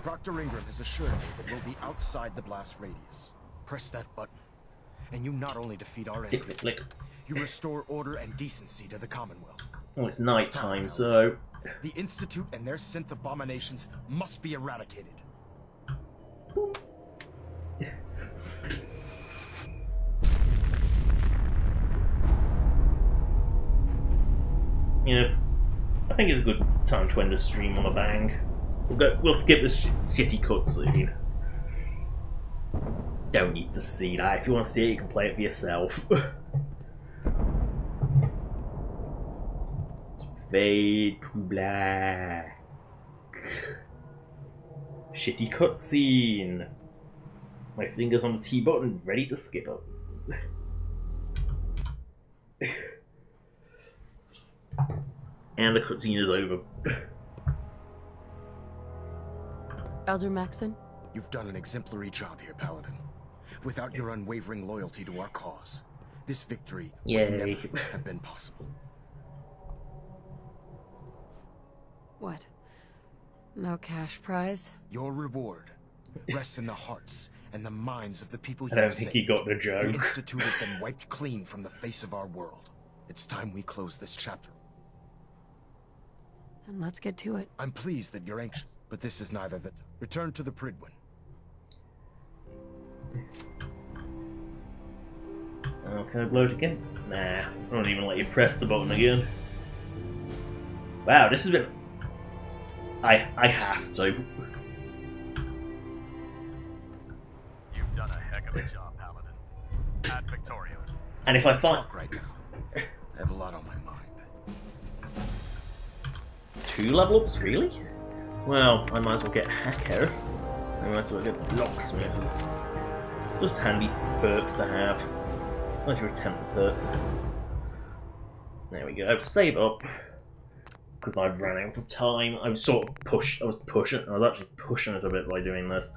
Proctor Ingram has assured me that we'll be outside the blast radius. Press that button, and you not only defeat our enemy, you restore order and decency to the Commonwealth.
Oh, it's night time, so...
The Institute and their synth abominations must be eradicated.
You know, I think it's a good time to end the stream on a bang. We'll skip this shitty cutscene. Don't need to see that. If you want to see it, you can play it for yourself. Fade to black. Shitty cutscene. My fingers on the T button, ready to skip it. And the cutscene is over.
Elder Maxon?
You've done an exemplary job here, Paladin. Without your unwavering loyalty to our cause, this victory would never have been possible.
What? No cash prize?
Your reward rests in the hearts and the minds of the people you
I don't think he got the
The
joke.
Institute has been wiped clean from the face of our world. It's time we close this chapter.
Then let's get to it.
I'm pleased that you're anxious, but this is neither the... Return to the Pridwin.
Oh, can I blow it again? Nah, I won't even let you press the button again. Wow, this has been... I have to.
You've done a heck of a job, Paladin. At Victoria.
And if I find...
Talk right now. I have a lot on my mind.
2 level ups, really? Well, I might as well get Hacker. I might as well get Locksmith. Just handy perks to have. Where's your 10th perk? There we go. Save up. Because I've run out of time. I was sort of I was actually pushing it a bit by doing this.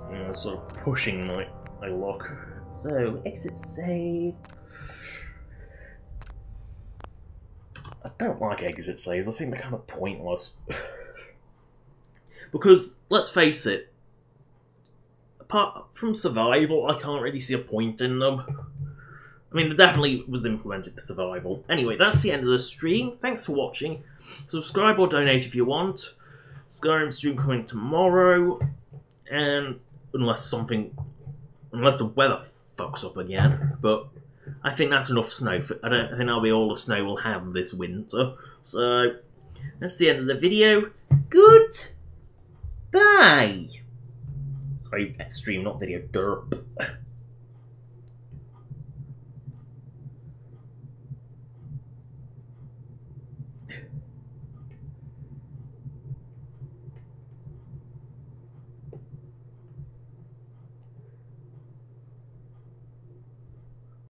I was sort of pushing my luck. So, exit save. I don't like exit saves. I think they're kind of pointless. Because, let's face it, apart from survival, I can't really see a point in them. I mean, it definitely was implemented for survival. Anyway, that's the end of the stream. Thanks for watching. Subscribe or donate if you want. Skyrim stream coming tomorrow. And unless the weather fucks up again. But I think that's enough snow. I think that'll be all the snow we'll have this winter. So, that's the end of the video. Goodbye. Sorry, stream, not video. Derp.